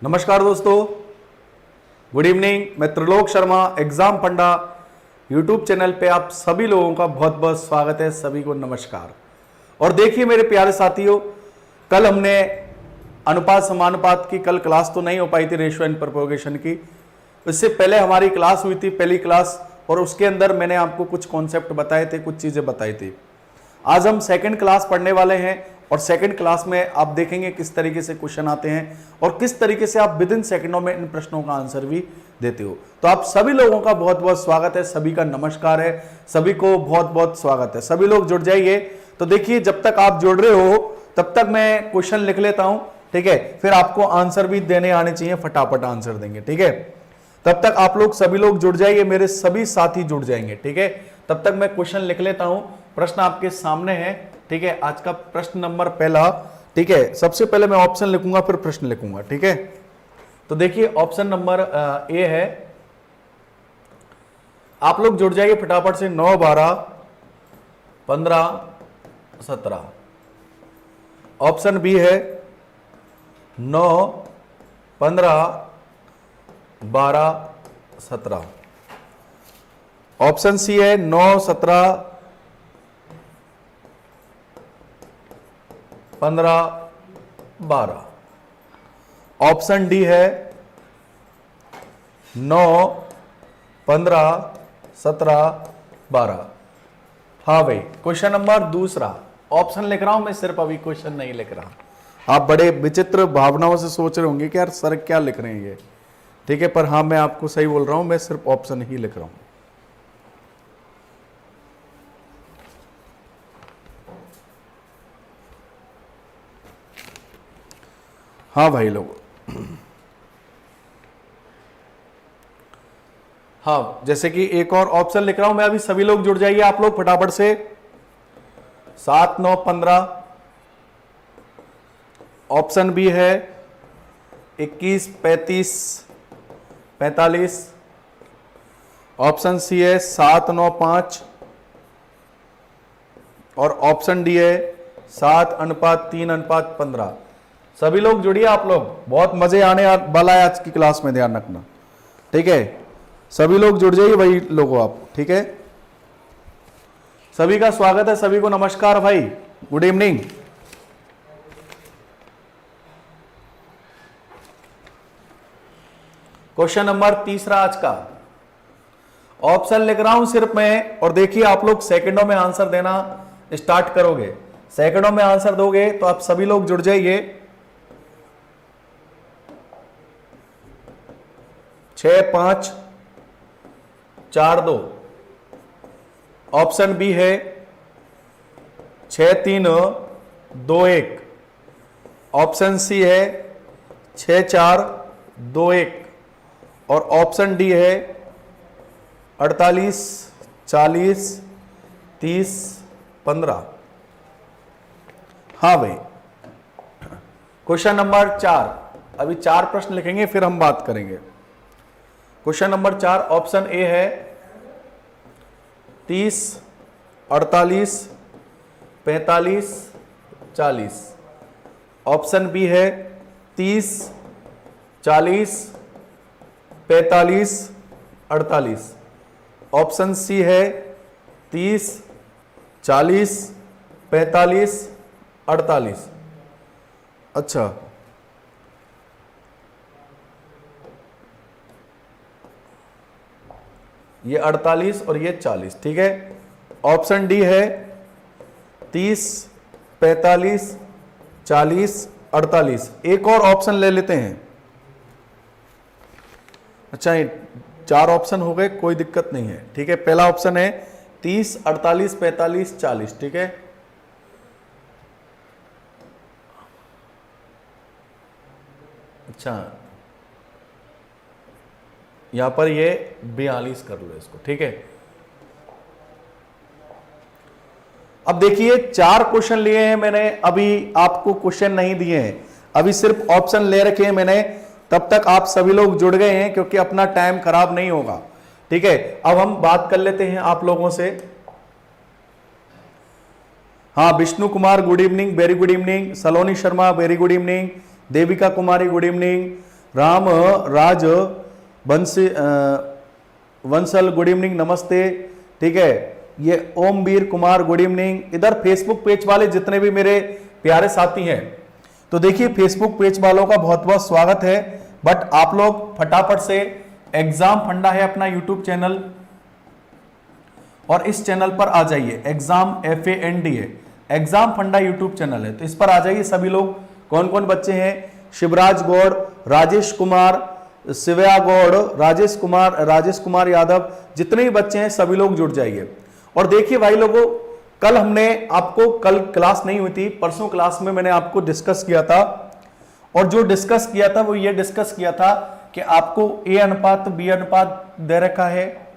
नमस्कार दोस्तों, good evening. मैं त्रिलोक शर्मा, एग्जाम पंडा यूट्यूब चैनल पे आप सभी लोगों का बहुत बहुत स्वागत है। सभी को नमस्कार। और देखिए मेरे प्यारे साथियों, कल हमने अनुपात समानुपात की कल क्लास तो नहीं हो पाई थी, रेशियो एंड प्रोपोगेशन की। इससे पहले हमारी क्लास हुई थी, पहली क्लास, और उसके अंदर मैंने आपको कुछ कॉन्सेप्ट बताए थे, कुछ चीजें बताई थी। आज हम सेकंड क्लास पढ़ने वाले हैं और सेकंड क्लास में आप देखेंगे किस तरीके से क्वेश्चन आते हैं और किस तरीके से आप विद इन सेकंडों में इन प्रश्नों का आंसर भी देते हो। तो आप सभी लोगों का बहुत बहुत स्वागत है, सभी का नमस्कार है, सभी को बहुत बहुत स्वागत है। सभी लोग जुड़ जाइए। तो देखिए, जब तक आप जुड़ रहे हो तब तक मैं क्वेश्चन लिख लेता हूं, ठीक है? फिर आपको आंसर भी देने आने चाहिए, फटाफट आंसर देंगे, ठीक है? तब तक आप लोग सभी लोग जुड़ जाइए, मेरे सभी साथी जुड़ जाएंगे, ठीक है? तब तक मैं क्वेश्चन लिख लेता हूं। प्रश्न आपके सामने है, ठीक है? आज का प्रश्न नंबर पहला, ठीक है? सबसे पहले मैं ऑप्शन लिखूंगा, फिर प्रश्न लिखूंगा, ठीक है? तो देखिए ऑप्शन नंबर ए है। आप लोग जुड़ जाइए फटाफट से। 9, 12, 15, 17। ऑप्शन बी है 9, 15, 12, 17। ऑप्शन सी है 9, 17, 15, 12। ऑप्शन डी है 9, 15, 17, 12। हाँ भाई, क्वेश्चन नंबर दूसरा। ऑप्शन लिख रहा हूं मैं, सिर्फ अभी क्वेश्चन नहीं लिख रहा। आप बड़े विचित्र भावनाओं से सोच रहे होंगे कि यार सर क्या लिख रहे हैं ये, ठीक है? पर हाँ, मैं आपको सही बोल रहा हूं, मैं सिर्फ ऑप्शन ही लिख रहा हूं। हाँ भाई लोग, हाँ, जैसे कि एक और ऑप्शन लिख रहा हूं मैं अभी। सभी लोग जुड़ जाइए आप लोग फटाफट से। 7, 9, 15। ऑप्शन बी है 21, 35, 45। ऑप्शन सी है 7, 9, 5। और ऑप्शन डी है 7:3:15। सभी लोग जुड़िए आप लोग, बहुत मजे आने वाला है आज की क्लास में, ध्यान रखना, ठीक है? सभी लोग जुड़ जाइए भाई लोगों आप, ठीक है? सभी का स्वागत है, सभी को नमस्कार भाई, गुड इवनिंग। क्वेश्चन नंबर तीसरा आज का। ऑप्शन लिख रहा हूं सिर्फ मैं, और देखिए आप लोग सेकंडों में आंसर देना स्टार्ट करोगे। सेकंडों में आंसर दोगे तो आप सभी लोग जुड़ जाइए। 6, 5, 4, 2। ऑप्शन बी है 6, 3, 2, 1। ऑप्शन सी है 6, 4, 2, 1। और ऑप्शन डी है 48, 40, 30, 15। हाँ भाई, क्वेश्चन नंबर 4। अभी 4 प्रश्न लिखेंगे, फिर हम बात करेंगे। क्वेश्चन नंबर 4, ऑप्शन ए है 30, 48, 45, 40। ऑप्शन बी है 30, 40, 45, 48। ऑप्शन सी है 30, 40, 45, 48। अच्छा, ये 48 और ये 40, ठीक है? ऑप्शन डी है 30, 45, 40, 48। एक और ऑप्शन ले लेते हैं। अच्छा, ये 4 ऑप्शन हो गए, कोई दिक्कत नहीं है, ठीक है? पहला ऑप्शन है 30, 48, 45, 40, ठीक है? अच्छा, यहां पर ये 42 कर लो इसको, ठीक है? अब देखिए 4 क्वेश्चन लिए हैं मैंने, अभी आपको क्वेश्चन नहीं दिए हैं, अभी सिर्फ ऑप्शन ले रखे हैं मैंने। तब तक आप सभी लोग जुड़ गए हैं, क्योंकि अपना टाइम खराब नहीं होगा, ठीक है? अब हम बात कर लेते हैं आप लोगों से। हाँ, Vishnu Kumar good evening, very good evening. Saloni Sharma very good evening. Devika Kumari good evening. Ram Raj Bansi Vansal good evening, नमस्ते। ठीक है, ये ओम वीर कुमार गुड इवनिंग। इधर फेसबुक पेज वाले जितने भी मेरे प्यारे साथी हैं, तो देखिए फेसबुक पेज वालों का बहुत बहुत स्वागत है। बट आप लोग फटाफट से एग्जाम फंडा है अपना यूट्यूब चैनल, और इस चैनल पर आ जाइए। एग्जाम FAND है, एग्जाम फंडा यूट्यूब चैनल है, तो इस पर आ जाइए सभी लोग। कौन कौन बच्चे हैं? शिवराज गौड़, राजेश कुमार, शिव्या गौड़, राजेश कुमार यादव, जितने भी बच्चे हैं सभी लोग जुड़ जाइए। और देखिए भाई लोगों, कल क्लास नहीं हुई थी, परसों क्लास में मैंने आपको डिस्कस किया था, और जो डिस्कस किया था वो ये डिस्कस किया था कि आपको A अनुपात B अनुपात दे रखा है,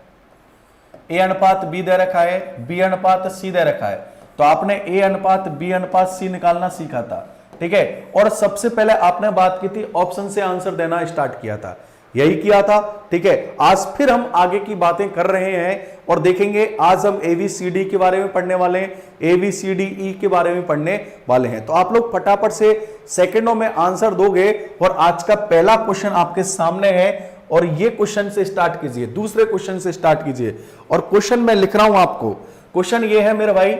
A अनुपात B दे रखा है, B अनुपात C दे रखा है, तो आपने A अनुपात B अनुपात C निकालना सीखा था। ठीक है, और सबसे पहले आपने बात की थी ऑप्शन से आंसर देना स्टार्ट किया था, यही किया था। ठीक है, आज फिर हम आगे की बातें कर रहे हैं और देखेंगे। आज हम ABCD के बारे में पढ़ने वाले हैं, ABCDE के बारे में पढ़ने वाले हैं। तो आप लोग फटाफट से सेकंडों में आंसर दोगे, और आज का पहला क्वेश्चन आपके सामने है, और ये क्वेश्चन से स्टार्ट कीजिए, दूसरे क्वेश्चन से स्टार्ट कीजिए। और क्वेश्चन मैं लिख रहा हूं आपको, क्वेश्चन ये है मेरे भाई,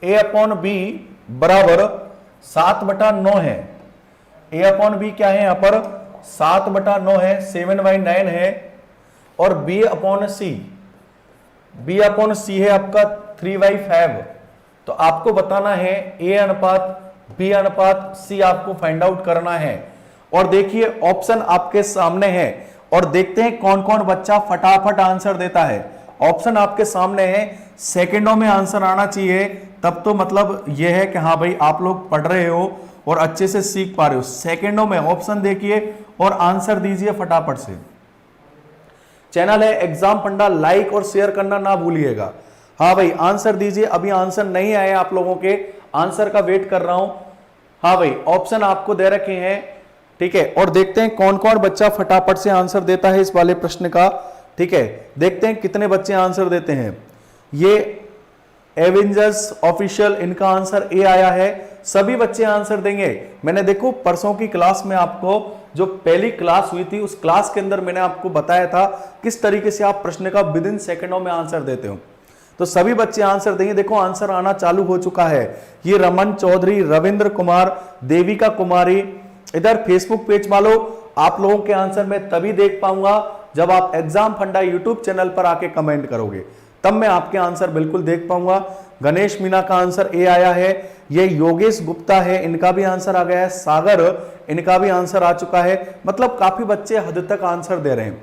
A/B बराबर 7/9 है। A/B क्या है? यहां पर 7/9 है, 7/9 है, और B/C है आपका 3/5। तो आपको बताना है A अनुपात B अनुपात C, आपको फाइंड आउट करना है। और देखिए ऑप्शन आपके सामने है, और देखते हैं कौन कौन बच्चा फटाफट आंसर देता है। ऑप्शन आपके सामने है, सेकंडों में आंसर आना चाहिए, तब तो मतलब यह है कि हाँ भाई आप लोग पढ़ रहे हो और अच्छे से सीख पा रहे हो। सेकंडों में ऑप्शन देखिए और आंसर दीजिए फटाफट से। चैनल है एग्जाम फंडा, लाइक और शेयर करना ना भूलिएगा। हाँ भाई आंसर दीजिए, अभी आंसर नहीं आए आप लोगों के, आंसर का वेट कर रहा हूं। हाँ भाई ऑप्शन आपको दे रखे हैं। ठीक है, और देखते हैं कौन कौन बच्चा फटाफट से आंसर देता है इस वाले प्रश्न का। ठीक है, देखते हैं कितने बच्चे आंसर देते हैं। ये एवेंजर्स ऑफिशियल, इनका आंसर A आया है। सभी बच्चे आंसर देंगे। मैंने देखो परसों की क्लास में आपको, जो पहली क्लास हुई थी, उस क्लास के अंदर मैंने आपको बताया था किस तरीके से आप प्रश्न का विद इन सेकंडों में आंसर देते हो। तो सभी बच्चे आंसर देंगे। देखो आंसर आना चालू हो चुका है। ये रमन चौधरी, रविंद्र कुमार, देविका कुमारी। इधर फेसबुक पेज वालों, आप लोगों के आंसर मैं तभी देख पाऊंगा जब आप एग्जाम फंडा यूट्यूब चैनल पर आके कमेंट करोगे, तब मैं आपके आंसर बिल्कुल देख पाऊंगा। गणेश मीना का आंसर A आया है। ये योगेश गुप्ता है, इनका भी आंसर आ गया है। सागर, इनका भी आंसर आ चुका है। मतलब काफी बच्चे हद तक आंसर दे रहे हैं।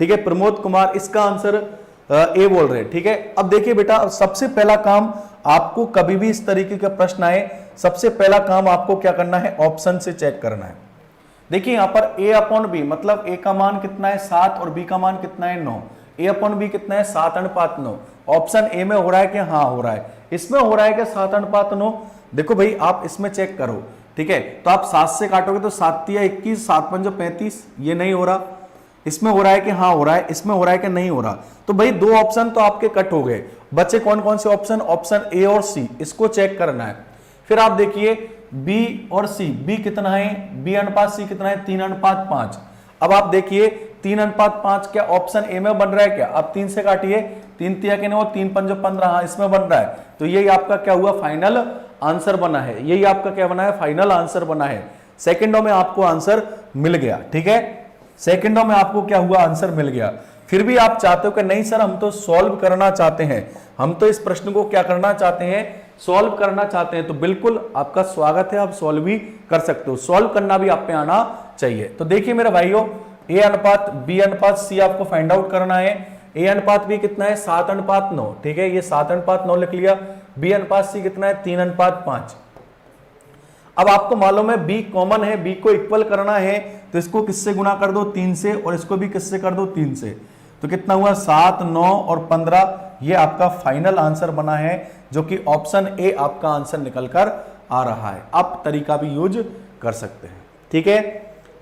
ठीक है, प्रमोद कुमार, इसका आंसर A बोल रहे हैं। ठीक है, अब देखिए बेटा, सबसे पहला काम आपको, कभी भी इस तरीके का प्रश्न आए, सबसे पहला काम आपको क्या करना है? ऑप्शन से चेक करना है। देखिए यहां पर A/B, मतलब A का मान कितना है 7 और B का मान कितना है 9। A/B कितना है 7/9। ऑप्शन A में हो रहा है कि हाँ हो रहा है, इसमें हो रहा है कि 7/9। देखो भाई आप इसमें चेक करो। ठीक है, तो आप 7 से काटोगे तो 7 या 21, 7×5 35, ये नहीं हो रहा। इसमें हो रहा है कि हाँ हो रहा है, इसमें हो रहा है कि नहीं हो रहा। तो भाई दो ऑप्शन तो आपके कट हो गए। बच्चे कौन कौन से ऑप्शन? ऑप्शन A और C, इसको चेक करना है। फिर आप देखिए B और C, B कितना है? B अनुपात C कितना है? 3:5। अब आप देखिए 3:5 क्या ऑप्शन A में बन रहा है क्या? आप 3 से काटिए, 3 तिया के 9, 3×5 15, हाँ इसमें बन रहा है। तो यही आपका क्या हुआ? फाइनल आंसर बना है। यही आपका क्या बना है? फाइनल आंसर बना है। सेकंडों में आपको आंसर मिल गया। ठीक है, सेकंडों में आपको क्या हुआ? आंसर मिल गया। फिर भी आप चाहते हो कि नहीं सर हम तो सॉल्व करना चाहते हैं, हम तो इस प्रश्न को क्या करना चाहते हैं? सॉल्व करना चाहते हैं, तो बिल्कुल आपका स्वागत है, आप सॉल्व भी कर सकते हो। सॉल्व करना भी आप पे आना चाहिए। तो देखिए मेरे भाइयों, A अनुपात B अनुपात C आपको फाइंड आउट करना है। A अनुपात B कितना है? 7:9। ठीक है, ये 7:9 लिख लिया। B अनुपात C कितना है? 3:5। अब आपको मालूम है B कॉमन है, B को इक्वल करना है, तो इसको किससे गुना कर दो? 3 से, और इसको भी किससे कर दो? 3 से। तो कितना हुआ? 7, 9 और 15। ये आपका फाइनल आंसर बना है, जो कि ऑप्शन A आपका आंसर निकल कर आ रहा है। आप तरीका भी यूज कर सकते हैं। ठीक है,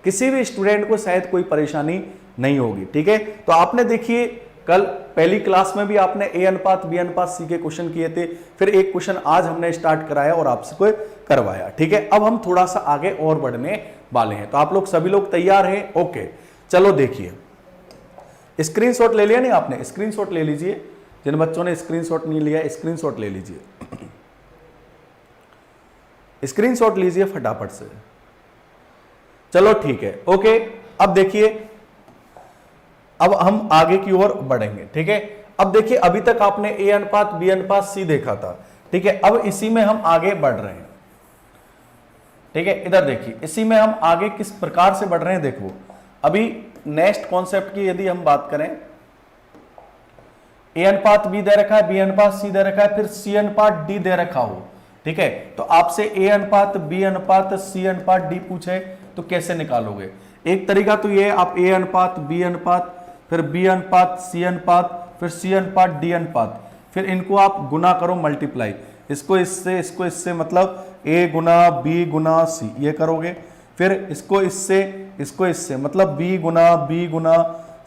किसी भी स्टूडेंट को शायद कोई परेशानी नहीं होगी। ठीक है, तो आपने देखिए कल पहली क्लास में भी आपने A अनुपात B अनुपात C के क्वेश्चन किए थे, फिर एक क्वेश्चन आज हमने स्टार्ट कराया और आपसे कोई करवाया। ठीक है, अब हम थोड़ा सा आगे और बढ़ने वाले हैं। तो आप लोग सभी लोग तैयार हैं? ओके, चलो देखिए, स्क्रीनशॉट ले लिया नहीं आपने? स्क्रीनशॉट ले लीजिए, जिन बच्चों ने स्क्रीनशॉट नहीं लिया स्क्रीनशॉट ले लीजिए, स्क्रीनशॉट लीजिए फटाफट से। चलो ठीक है, ओके। अब देखिए, अब हम आगे की ओर बढ़ेंगे, ठीक है। अब देखिए, अभी तक आपने ए अनुपात बी अनुपात सी देखा था, ठीक है। अब इसी में हम आगे बढ़ रहे हैं, ठीक है। इधर देखिए, इसी में हम आगे किस प्रकार से बढ़ रहे हैं देखो। अभी नेक्स्ट कॉन्सेप्ट की यदि हम बात करें, ए अनुपात बी दे रखा है, बी अनुपात सी दे रखा है, फिर सी अनुपात डी दे रखा हो, ठीक है। तो आपसे ए अनुपात बी अनुपात सी अनुपात डी पूछे तो कैसे निकालोगे? एक तरीका तो ये, आप ए अनुपात बी अनुपात, फिर बी अनुपात सी अनुपात, फिर सी अनुपात डी अनुपात, फिर इनको आप गुना करो, मल्टीप्लाई, इसको इससे मतलब ए गुना बी गुना सी, ये करोगे। फिर इसको इससे मतलब बी गुना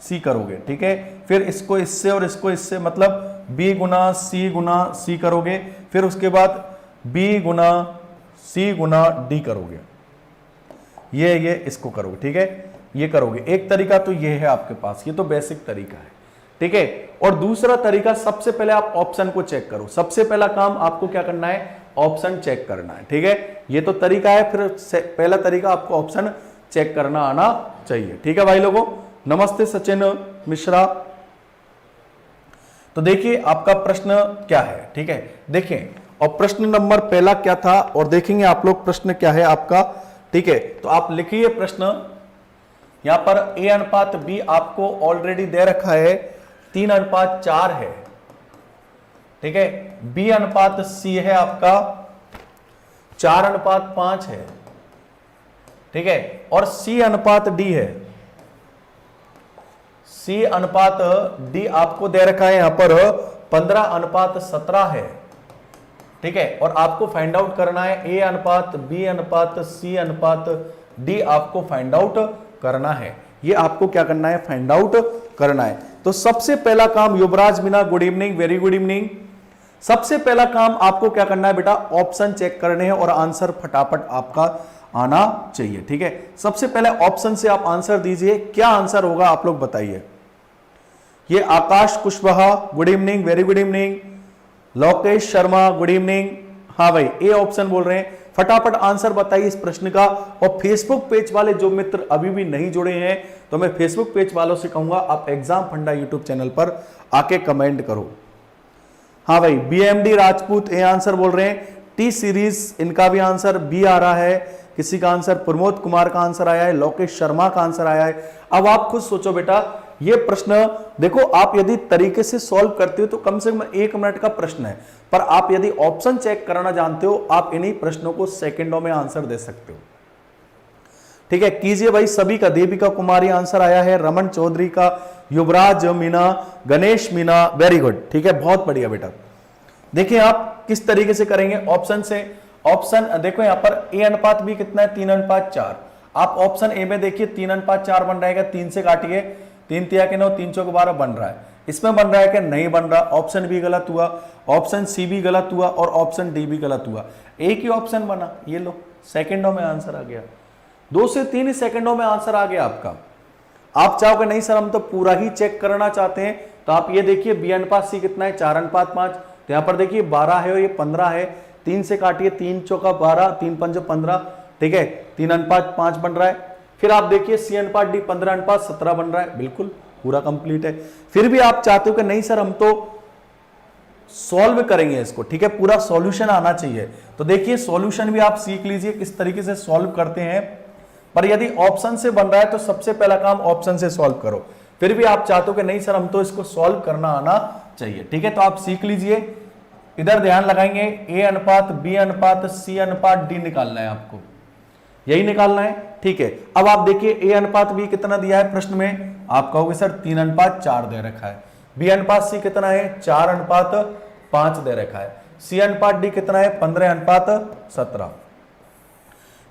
सी करोगे, ठीक है। फिर इसको इससे और इसको इससे मतलब बी गुना सी करोगे। फिर उसके बाद बी गुना सी गुना डी करोगे, ये इसको करोगे, ठीक है। ये करोगे। एक तरीका तो ये है आपके पास, ये तो बेसिक तरीका है, ठीक है। और दूसरा तरीका, सबसे पहले आप ऑप्शन को चेक करो। सबसे पहला काम आपको क्या करना है? ऑप्शन चेक करना है, ठीक है। ये तो तरीका है, फिर पहला तरीका आपको ऑप्शन चेक करना आना चाहिए, ठीक है भाई लोगों। नमस्ते सचिन मिश्रा। तो देखिए आपका प्रश्न क्या है, ठीक है। देखिए, और प्रश्न नंबर पहला क्या था, और देखेंगे आप लोग प्रश्न क्या है आपका, ठीक है। तो आप लिखिए प्रश्न। यहां पर ए अनुपात बी आपको ऑलरेडी दे रखा है 3 अनुपात 4 है, ठीक है। बी अनुपात सी है आपका 4 अनुपात 5 है, ठीक है। और सी अनुपात डी है, सी अनुपात डी आपको दे रखा है यहां पर 15 अनुपात 17 है, ठीक है। और आपको फाइंड आउट करना है ए अनुपात बी अनुपात सी अनुपात डी, आपको फाइंड आउट करना है। ये आपको क्या करना है? फाइंड आउट करना है। तो सबसे पहला काम, Yuvraj Meena good evening, very good evening. सबसे पहला काम आपको क्या करना है बेटा? ऑप्शन चेक करने हैं और आंसर फटाफट आपका आना चाहिए, ठीक है। सबसे पहले ऑप्शन से आप आंसर दीजिए, क्या आंसर होगा आप लोग बताइए। ये Akash Kushwaha good evening, very good evening. Lokesh Sharma good evening. हाँ भाई, ए ऑप्शन बोल रहे हैं। फटाफट आंसर बताइए इस प्रश्न का। और फेसबुक पेज वाले जो मित्र अभी भी नहीं जुड़े हैं, तो मैं फेसबुक पेज वालों से कहूंगा आप एग्जाम फंडा यूट्यूब चैनल पर आके कमेंट करो। हाँ भाई, बीएमडी राजपूत ए आंसर बोल रहे हैं। टी सीरीज, इनका भी आंसर बी आ रहा है। किसी का आंसर, प्रमोद कुमार का आंसर आया है, लोकेश शर्मा का आंसर आया है। अब आप खुद सोचो बेटा, ये प्रश्न देखो, आप यदि तरीके से सॉल्व करते हो तो कम से कम 1 मिनट का प्रश्न है, पर आप यदि ऑप्शन चेक करना जानते हो, आप इन्हीं प्रश्नों को सेकंडों में आंसर दे सकते हो, ठीक है। कीजिए भाई सभी का। देविका कुमारी आंसर आया है, रमन चौधरी का, युवराज मीना, गणेश मीना, वेरी गुड, ठीक है, बहुत बढ़िया बेटा। देखिए आप किस तरीके से करेंगे ऑप्शन से। ऑप्शन देखो, यहां पर ए अनुपात बी कितना है? 3 अनुपात 4। आप ऑप्शन ए में देखिए 3 अनुपात 4 बन रहेगा, 3 से काटिए, 3 तिया के 9, 3 चौक 12 बन रहा है। इसमें बन रहा है कि नहीं बन रहा। ऑप्शन बी गलत हुआ, ऑप्शन सी भी गलत हुआ और ऑप्शन डी भी गलत हुआ। एक ही ऑप्शन बना, ये लो, सेकंडों में आंसर आ गया। 2 से 3 ही सेकंडों में आंसर आ गया आपका। आप चाहोगे नहीं सर हम तो पूरा ही चेक करना चाहते हैं, तो आप ये देखिए बी अनुपात सी कितना है? 4 अनुपात 5। तो यहां पर देखिए 12 है और ये 15 है। 3 से काटिए, 3 चौका 12, 3 पंजे 15, ठीक है, 3 अनुपात 5 बन रहा है। फिर आप देखिए सी अनुपात डी 15 अनुपात 17 बन रहा है, बिल्कुल पूरा कंप्लीट है। फिर भी आप चाहते हो कि नहीं सर हम तो सॉल्व करेंगे इसको, ठीक है, पूरा सॉल्यूशन आना चाहिए। तो देखिए सॉल्यूशन भी आप सीख लीजिए किस तरीके से सॉल्व करते हैं। पर यदि ऑप्शन से बन रहा है तो सबसे पहला काम ऑप्शन से सॉल्व करो। फिर भी आप चाहते हो कि नहीं सर हम तो इसको सॉल्व करना आना चाहिए, ठीक है, तो आप सीख लीजिए। इधर ध्यान लगाएंगे, ए अनुपात बी अनुपात सी अनुपात डी निकालना है आपको, यही निकालना है, ठीक है। अब आप देखिए ए अनुपात बी कितना दिया है प्रश्न में? आप कहोगे सर 3 अनुपात 4 दे रखा है। बी अनुपात सी कितना है? 4 अनुपात 5 दे रखा है। सी अनुपात डी कितना है? 15 अनुपात 17।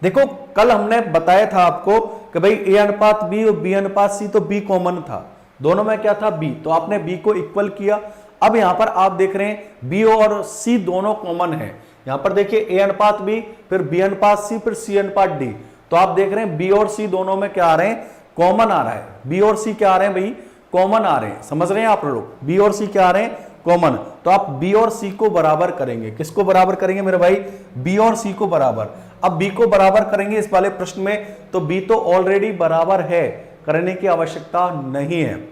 देखो कल हमने बताया था आपको कि भाई ए अनुपात बी और बी अनुपात सी, तो बी कॉमन था, दोनों में क्या था? बी, तो आपने बी को इक्वल किया। अब यहां पर आप देख रहे हैं बी और सी दोनों कॉमन है। यहां पर देखिए ए अनुपात बी, फिर बी अनुपात सी, फिर सी अनुपात डी, तो आप देख रहे हैं बी और सी दोनों में क्या आ रहे हैं, कॉमन आ रहा है। बी और सी क्या आ रहे हैं भाई, कॉमन आ रहे हैं। समझ रहे हैं आप लोग, बी और सी क्या आ रहे हैं, कॉमन। तो आप बी और सी को बराबर करेंगे। किसको बराबर करेंगे मेरे भाई, बी और सी को बराबर। अब बी को बराबर करेंगे इस वाले प्रश्न में, तो बी तो ऑलरेडी बराबर है, करने की आवश्यकता नहीं है।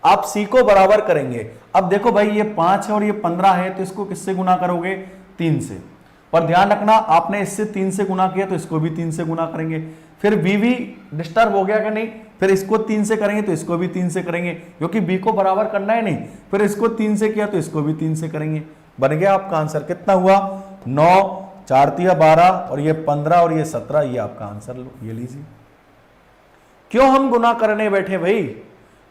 आप सी को बराबर करेंगे। अब देखो भाई ये 5 है और ये 15 है, तो इसको किससे गुना करोगे, 3 से। पर ध्यान रखना, आपने इससे 3 से गुना किया तो इसको भी 3 से गुना करेंगे। फिर बी भी डिस्टर्ब हो गया कि नहीं, फिर इसको 3 से करेंगे तो इसको भी 3 से करेंगे, क्योंकि बी को बराबर करना है नहीं। फिर इसको 3 से किया तो इसको भी 3 से करेंगे। बन गया आपका आंसर। कितना हुआ, 9, 4 तिया 12 और ये 15 और ये 17, ये आपका आंसर। लो ये लीजिए। क्यों हम गुना करने बैठे भाई,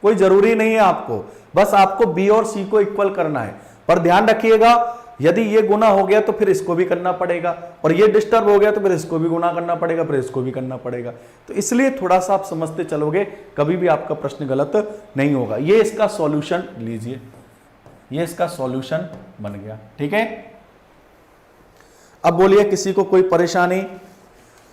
कोई जरूरी नहीं है आपको, बस आपको बी और सी को इक्वल करना है। पर ध्यान रखिएगा, यदि ये गुना हो गया तो फिर इसको भी करना पड़ेगा, और ये डिस्टर्ब हो गया तो फिर इसको भी गुना करना पड़ेगा, फिर इसको भी करना पड़ेगा। तो इसलिए थोड़ा सा आप समझते चलोगे, कभी भी आपका प्रश्न गलत नहीं होगा। ये इसका सॉल्यूशन लीजिए, ये इसका सॉल्यूशन बन गया। ठीक है, अब बोलिए किसी को कोई परेशानी,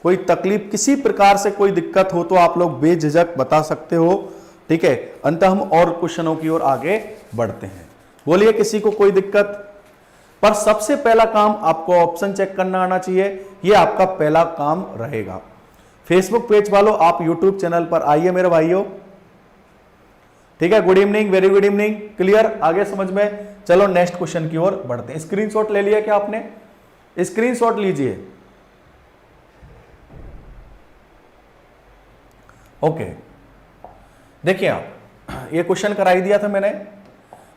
कोई तकलीफ, किसी प्रकार से कोई दिक्कत हो तो आप लोग बेझिझक बता सकते हो। ठीक है, अंत हम और क्वेश्चनों की ओर आगे बढ़ते हैं। बोलिए किसी को कोई दिक्कत। पर सबसे पहला काम आपको ऑप्शन चेक करना आना चाहिए, ये आपका पहला काम रहेगा। फेसबुक पेज वालों, आप यूट्यूब चैनल पर आइए मेरे भाइयों। ठीक है, good evening, very good evening. Clear, आगे समझ में। चलो नेक्स्ट क्वेश्चन की ओर बढ़ते हैं। स्क्रीनशॉट ले लिया क्या आपने, स्क्रीनशॉट लीजिए। ओके, देखिए आप, ये क्वेश्चन कराई दिया था मैंने,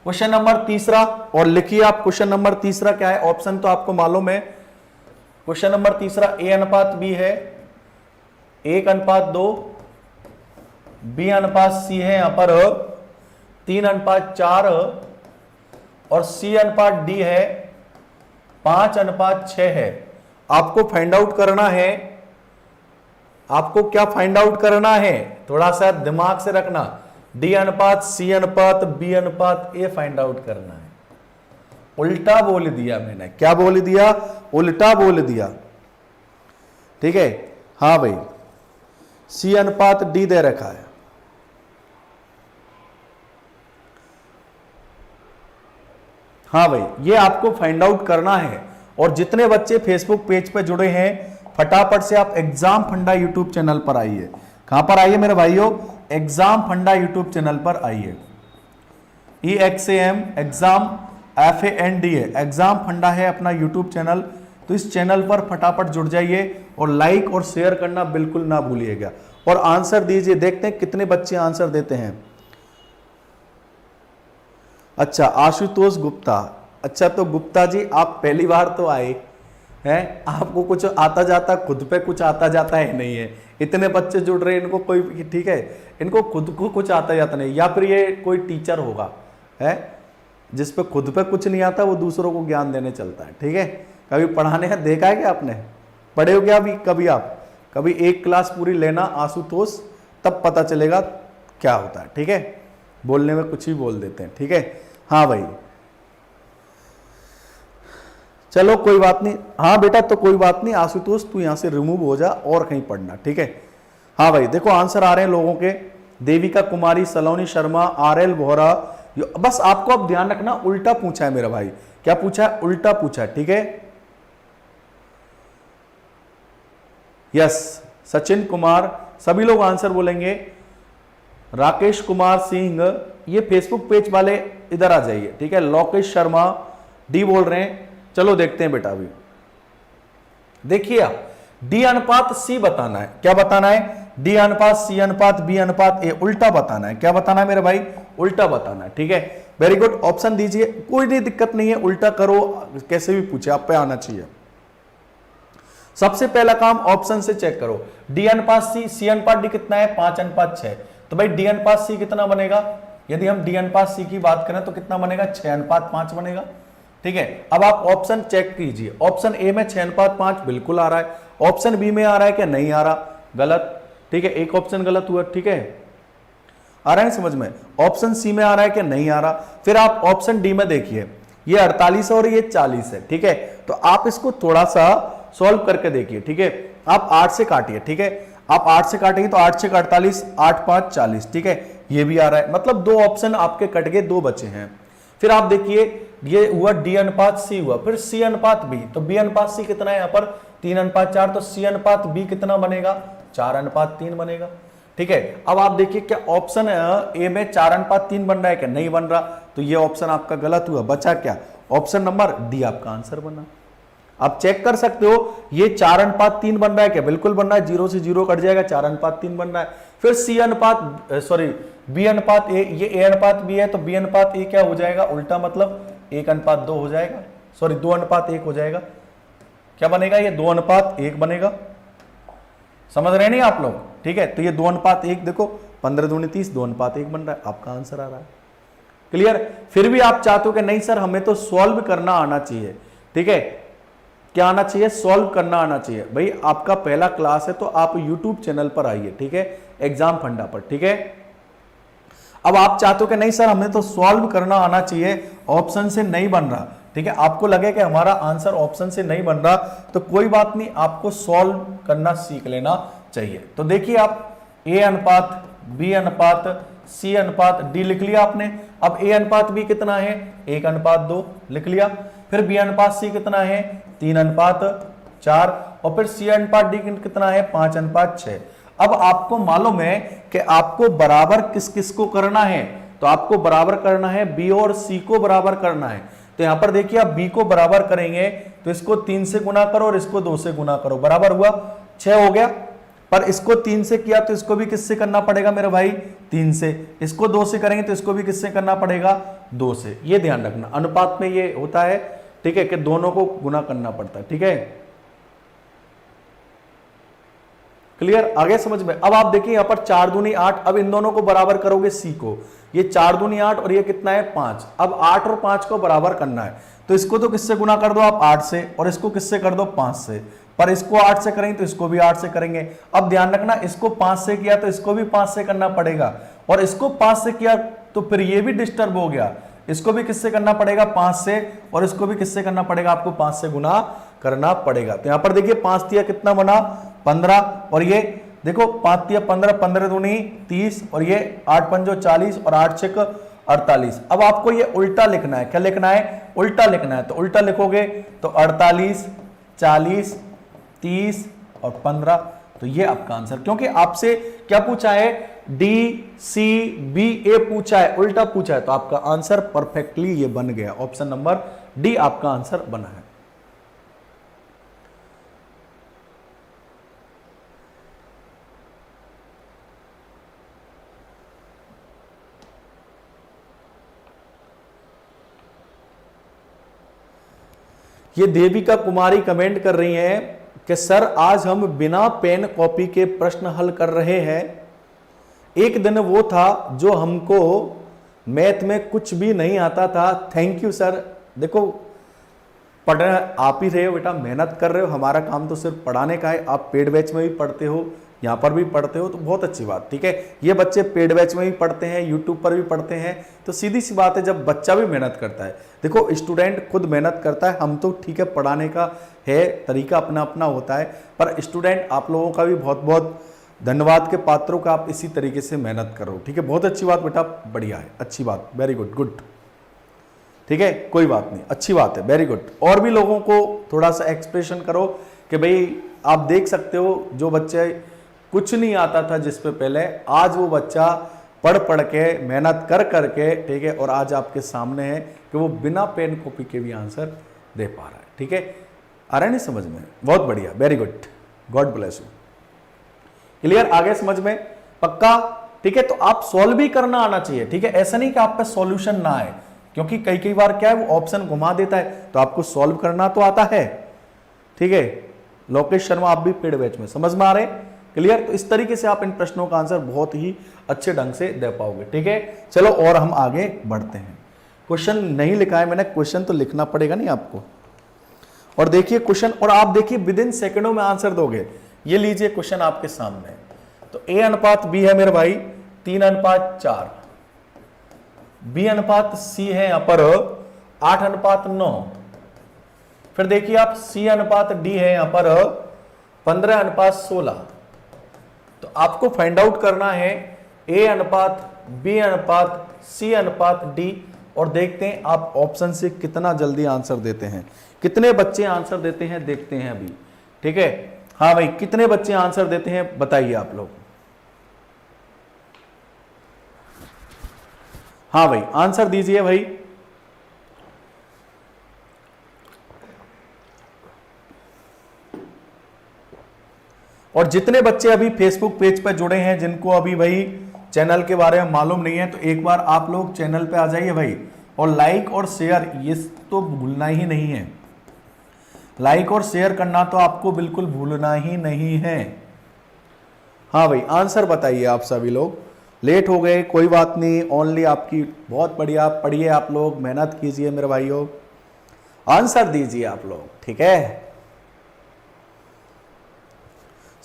क्वेश्चन नंबर 3, और लिखिए आप क्वेश्चन नंबर 3 क्या है। ऑप्शन तो आपको मालूम है। क्वेश्चन नंबर 3 ए अनुपात बी है, 1:2, बी अनुपात सी है यहां पर 3:4, और सी अनुपात डी है 5:6 है। आपको फाइंड आउट करना है, आपको क्या फाइंड आउट करना है, थोड़ा सा दिमाग से रखना। डी अनुपात, सी अनुपात, बी अनुपात, ए फाइंड आउट करना है। उल्टा बोल दिया मैंने, क्या बोल दिया, उल्टा बोल दिया। ठीक है, हाँ भाई, सी अनुपात डी दे रखा है। हाँ भाई, ये आपको फाइंड आउट करना है। और जितने बच्चे फेसबुक पेज पे जुड़े हैं, फटाफट से आप एग्जाम फंडा यूट्यूब चैनल पर आइए। कहां पर आइए मेरे भाइयों, एग्जाम फंडा यूट्यूब चैनल पर आइए। EXAM एग्जाम FANDA एग्जाम फंडा है अपना यूट्यूब चैनल। तो इस चैनल पर फटाफट जुड़ जाइए और लाइक और शेयर करना बिल्कुल ना भूलिएगा, और आंसर दीजिए। देखते हैं कितने बच्चे आंसर देते हैं। अच्छा, आशुतोष गुप्ता। अच्छा, तो गुप्ता जी आप पहली बार तो आए हैं, आपको कुछ आता जाता, खुद पे कुछ आता जाता है नहीं है। इतने बच्चे जुड़ रहे हैं, इनको कोई, ठीक है, इनको खुद को कुछ आता जाता नहीं, या फिर ये कोई टीचर होगा है जिस पे खुद पे कुछ नहीं आता, वो दूसरों को ज्ञान देने चलता है। ठीक है, कभी पढ़ाने का देखा है क्या आपने, पढ़े हो क्या अभी कभी आप, कभी एक क्लास पूरी लेना आशुतोष, तब पता चलेगा क्या होता है। ठीक है, बोलने में कुछ भी बोल देते हैं। ठीक है, हाँ भाई, चलो कोई बात नहीं। हाँ बेटा, तो कोई बात नहीं आशुतोष, तू यहां से रिमूव हो जा और कहीं पढ़ना। ठीक है, हाँ भाई, देखो आंसर आ रहे हैं लोगों के। देविका कुमारी, सलोनी शर्मा, RL वोहरा। बस आपको अब ध्यान रखना, उल्टा पूछा है मेरा भाई। क्या पूछा है, उल्टा पूछा है। ठीक है, यस, सचिन कुमार, सभी लोग आंसर बोलेंगे। राकेश कुमार सिंह, ये फेसबुक पेज वाले इधर आ जाइए। ठीक है, लोकेश शर्मा डी बोल रहे हैं। चलो देखते हैं बेटा, अभी देखिए आप, डी अनुपात सी बताना है। क्या बताना है, डी अनुपात सी अनुपात बी अनुपात ए, उल्टा बताना है। क्या बताना है मेरे भाई, उल्टा बताना है। ठीक है, वेरी गुड, ऑप्शन दीजिए, कोई नहीं दिक्कत नहीं है, उल्टा करो, कैसे भी पूछे, आप पे आना चाहिए। सबसे पहला काम ऑप्शन से चेक करो, डी अनुपात सी, सी अनुपात डी कितना है, 5:6। तो भाई डी अनुपात सी कितना बनेगा, यदि हम डी अनुपात सी की बात करें तो कितना बनेगा, 6:5 बनेगा। ठीक है, अब आप ऑप्शन चेक कीजिए। ऑप्शन ए में 6:5 बिल्कुल आ रहा है, ऑप्शन बी में आ रहा है क्या, नहीं आ रहा, गलत। ठीक है, एक ऑप्शन गलत हुआ। ठीक है, आ रहा है समझ में। ऑप्शन सी में आ रहा है क्या, नहीं आ रहा। फिर आप ऑप्शन डी में देखिए, ये 48 और ये 40 है। ठीक है, तो आप इसको थोड़ा सा सॉल्व करके देखिए। ठीक है, आप 8 से काटिए। ठीक है, आप 8 से काटेंगे तो 8 से 48, 8 5 40, ठीक है, ये भी आ रहा है। मतलब दो ऑप्शन आपके कट गए, दो बचे हैं। फिर आप देखिए ये हुआ डी अनुपात सी हुआ, फिर सी अनुपात बी, तो बी अनुपात सी कितना है यहाँ पर 3 अनुपात 4, तो सी अनुपात बी कितना बनेगा 4 अनुपात 3 बनेगा, ठीक है। अब आप देखिए क्या ऑप्शन ए में 4 अनुपात 3 बन रहा है क्या, नहीं बन रहा, तो ये ऑप्शन आपका गलत हुआ, बचा क्या ऑप्शन नंबर डी आपका आंसर बना। आप चेक कर सकते हो ये 4 अनुपात 3 बन रहा है क्या, बिल्कुल बन रहा है, 0 से 0 कट जाएगा, 4 अनुपात 3 बन रहा है। फिर सी अनुपात सॉरी बी अनुपात ए, ये ए अनुपात बी है तो बी अनुपात ए क्या हो जाएगा उल्टा, मतलब 1 अनुपात 2 हो जाएगा, सॉरी 2 अनुपात 1 हो जाएगा, क्या बनेगा ये 2 अनुपात 1 बनेगा। समझ रहे नहीं आप लोग, ठीक है। तो ये 2 अनुपात 1 देखो 15 दूनी 30, 2 अनुपात 1 बन रहा है, आपका आंसर आ रहा है। क्लियर। फिर भी आप चाहते हो कि नहीं सर हमें तो सॉल्व करना आना चाहिए, ठीक है, क्या आना चाहिए, सॉल्व करना आना चाहिए। भाई आपका पहला क्लास है तो आप यूट्यूब चैनल पर आइए, ठीक है, एग्जाम फंडा पर, ठीक है। अब आप चाहते हो कि नहीं सर हमें तो सॉल्व करना आना चाहिए, ऑप्शन से नहीं बन रहा, ठीक है, आपको लगे कि हमारा आंसर ऑप्शन से नहीं बन रहा, तो कोई बात नहीं, आपको सॉल्व करना सीख लेना चाहिए। तो देखिए आप ए अनुपात बी अनुपात सी अनुपात डी लिख लिया आपने। अब ए अनुपात बी कितना है 1 अनुपात 2 लिख लिया। फिर बी अनुपात सी कितना है 3 अनुपात 4, और फिर सी अनुपात डी कितना है 5 अनुपात 6। अब आपको मालूम है कि आपको बराबर किस किस को करना है, तो आपको बराबर करना है बी और सी को बराबर करना है। तो यहां पर देखिए आप बी को बराबर करेंगे तो इसको 3 से गुना करो और इसको 2 से गुना करो, बराबर हुआ 6 हो गया। पर इसको 3 से किया तो इसको भी किससे करना पड़ेगा मेरे भाई 3 से, इसको 2 से करेंगे तो इसको भी किससे करना पड़ेगा 2 से। ये ध्यान रखना, अनुपात में ये होता है, ठीक है, कि दोनों को गुना करना पड़ता है, ठीक है। क्लियर, आगे समझ में। अब आप देखिए यहां पर 4 दूनी 8, अब इन दोनों को बराबर करोगे सी को, ये 4 दूनी 8 और ये कितना है 5। अब 8 और 5 को बराबर करना है तो इसको तो किससे गुना कर दो आप 8 से, और इसको किससे कर दो 5 से। पर इसको 8 से करेंगे तो इसको भी 8 से करेंगे। अब ध्यान रखना इसको 5 से किया तो इसको भी 5 से करना पड़ेगा, और इसको 5 से किया तो फिर ये भी डिस्टर्ब हो गया, इसको भी किससे करना पड़ेगा 5 से, और इसको भी किससे करना पड़ेगा आपको 5 से गुना करना पड़ेगा। तो यहां पर देखिए 5 तिया कितना बना 15, और ये देखो 5 तिया 15, 15 दूनी 30, और ये 8 पंजो 40 और 8 छक 48। अब आपको ये उल्टा लिखना है, क्या लिखना है उल्टा लिखना है। तो उल्टा लिखोगे तो 48 40 30 और 15, तो ये आपका आंसर। क्योंकि आपसे क्या पूछा है डी सी बी ए पूछा है, उल्टा पूछा है, तो आपका आंसर परफेक्टली ये बन गया, ऑप्शन नंबर डी आपका आंसर बना है। ये देविका कुमारी कमेंट कर रही हैं कि सर आज हम बिना पेन कॉपी के प्रश्न हल कर रहे हैं। एक दिन वो था जो हमको मैथ में कुछ भी नहीं आता था। Thank you sir. देखो पढ़ आप ही रहे हो बेटा, मेहनत कर रहे हो, हमारा काम तो सिर्फ पढ़ाने का है। आप पेड बैच में भी पढ़ते हो, यहाँ पर भी पढ़ते हो, तो बहुत अच्छी बात, ठीक है। ये बच्चे पेड बैच में भी पढ़ते हैं, यूट्यूब पर भी पढ़ते हैं, तो सीधी सी बात है जब बच्चा भी मेहनत करता है। देखो स्टूडेंट खुद मेहनत करता है, हम तो ठीक है पढ़ाने का है तरीका अपना अपना होता है, पर स्टूडेंट आप लोगों का भी बहुत बहुत धन्यवाद के पात्रों का, आप इसी तरीके से मेहनत करो, ठीक है। बहुत अच्छी बात बेटा, बढ़िया है, अच्छी बात, वेरी गुड गुड, ठीक है, कोई बात नहीं, अच्छी बात है, वेरी गुड। और भी लोगों को थोड़ा सा एक्सप्रेशन करो कि भाई आप देख सकते हो जो बच्चे कुछ नहीं आता था जिस पे पहले, आज वो बच्चा पढ़ पढ़ के मेहनत कर करके, ठीक है, और आज आपके सामने है कि वो बिना पेन कॉपी के भी आंसर दे पा रहा है, ठीक है। आ रहा है नहीं समझ में, बहुत बढ़िया, very good, God bless you. Clear, आगे समझ में पक्का, ठीक है। तो आप सॉल्व भी करना आना चाहिए, ठीक है, ऐसा नहीं कि आप पे सॉल्यूशन ना आए, क्योंकि कई कई बार क्या है वो ऑप्शन घुमा देता है, तो आपको सॉल्व करना तो आता है, ठीक है। लोकेश शर्मा आप भी पेड बैच में, समझ में आ रहे हैं, क्लियर। तो इस तरीके से आप इन प्रश्नों का आंसर बहुत ही अच्छे ढंग से दे पाओगे, ठीक है। चलो और हम आगे बढ़ते हैं। क्वेश्चन नहीं लिखा है मैंने, क्वेश्चन तो लिखना पड़ेगा नहीं आपको। और देखिए क्वेश्चन, और आप देखिए विद इन सेकंडों में आंसर दोगे। ये लीजिए क्वेश्चन आपके सामने, तो ए अनुपात बी है मेरे भाई 3 अनुपात 4, बी अनुपात सी है यहां पर 8 अनुपात 9, फिर देखिए आप सी अनुपात डी है यहां पर 15 अनुपात 16, तो आपको फाइंड आउट करना है ए अनुपात बी अनुपात सी अनुपात डी, और देखते हैं आप ऑप्शन से कितना जल्दी आंसर देते हैं, कितने बच्चे आंसर देते हैं, देखते हैं अभी। ठीक है, हाँ भाई, कितने बच्चे आंसर देते हैं बताइए आप लोग। हाँ भाई, आंसर दीजिए भाई। और जितने बच्चे अभी फेसबुक पेज पर जुड़े हैं, जिनको अभी भाई चैनल के बारे में मालूम नहीं है, तो एक बार आप लोग चैनल पे आ जाइए भाई, और लाइक और शेयर ये तो भूलना ही नहीं है। लाइक और शेयर करना तो आपको बिल्कुल भूलना ही नहीं है। हाँ भाई, आंसर बताइए आप सभी लोग। लेट हो गए कोई बात नहीं, ओनली आपकी बहुत बढ़िया, पढ़िए आप लोग, मेहनत कीजिए मेरे भाइयों, आंसर दीजिए आप लोग। ठीक है,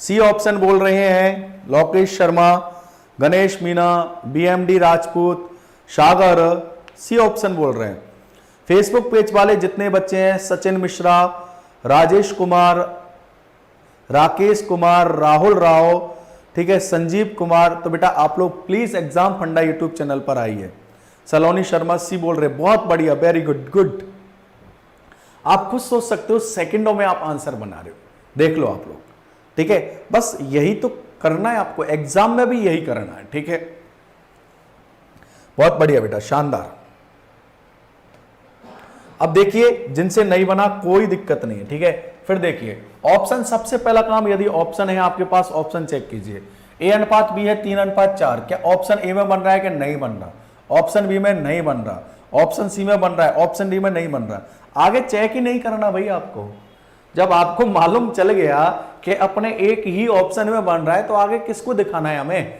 सी ऑप्शन बोल रहे हैं लोकेश शर्मा, गणेश मीना, बीएमडी राजपूत, सागर, सी ऑप्शन बोल रहे हैं। फेसबुक पेज वाले जितने बच्चे हैं, सचिन मिश्रा, राजेश कुमार, राकेश कुमार, राहुल राव, ठीक है, संजीव कुमार, तो बेटा आप लोग प्लीज एग्जाम फंडा यूट्यूब चैनल पर आइए। सलोनी शर्मा सी बोल रहे, बहुत बढ़िया, वेरी गुड गुड। आप खुद सोच सकते हो, सेकंडों में आप आंसर बना रहे हो, देख लो आप लोग। ठीक है, बस यही तो करना है आपको, एग्जाम में भी यही करना है। ठीक है, बहुत बढ़िया बेटा, शानदार। अब देखिए, जिनसे नहीं बना कोई दिक्कत नहीं है। ठीक है, फिर देखिए ऑप्शन, सबसे पहला काम, यदि ऑप्शन है आपके पास, ऑप्शन चेक कीजिए। ए अनुपात बी है 3:4, क्या ऑप्शन ए में बन रहा है कि नहीं बन रहा? ऑप्शन बी में नहीं बन रहा, ऑप्शन सी में बन रहा है, ऑप्शन डी में नहीं बन रहा। आगे चेक ही नहीं करना भाई आपको। जब आपको मालूम चल गया कि अपने एक ही ऑप्शन में बन रहा है, तो आगे किसको दिखाना है? हमें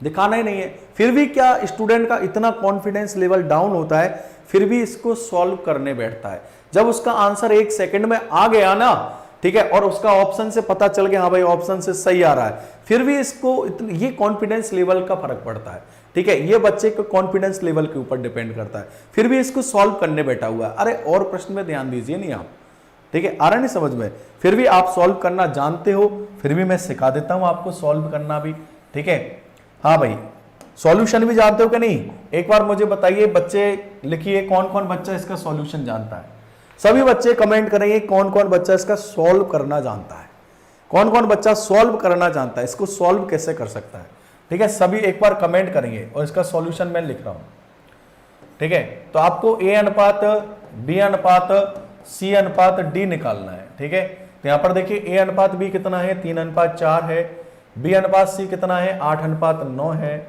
दिखाना ही नहीं है। फिर भी क्या स्टूडेंट का इतना कॉन्फिडेंस लेवल डाउन होता है, फिर भी इसको सॉल्व करने बैठता है। जब उसका आंसर 1 सेकंड में आ गया ना, ठीक है, और उसका ऑप्शन से पता चल गया हाँ भाई ऑप्शन से सही आ रहा है, फिर भी इसको ये कॉन्फिडेंस लेवल का फर्क पड़ता है। ठीक है, ये बच्चे के कॉन्फिडेंस लेवल के ऊपर डिपेंड करता है, फिर भी इसको सॉल्व करने बैठा हुआ है। अरे और प्रश्न में ध्यान दीजिए नहीं आप, ठीक है, आ रहा नहीं समझ में? फिर भी आप सॉल्व करना जानते हो, फिर भी मैं सिखा देता हूं आपको सॉल्व करना भी। ठीक है, हाँ भाई, सॉल्यूशन भी जानते हो कि नहीं? एक बार मुझे बताइए, बच्चे लिखिए कौन कौन बच्चा इसका सॉल्यूशन जानता है। सभी बच्चे कमेंट करेंगे कौन कौन बच्चा इसका सॉल्व करना जानता है, कौन कौन बच्चा सॉल्व करना जानता है, इसको सॉल्व कैसे कर सकता है। ठीक है, सभी एक बार कमेंट करेंगे और इसका सॉल्यूशन मैं लिख रहा हूं। ठीक है, तो आपको ए अनुपात बी अनुपात सी अनुपात डी निकालना है। ठीक है, तो यहां पर देखिए ए अनुपात बी कितना है, 3:4 है, बी अनुपात सी कितना है, 8:9 है,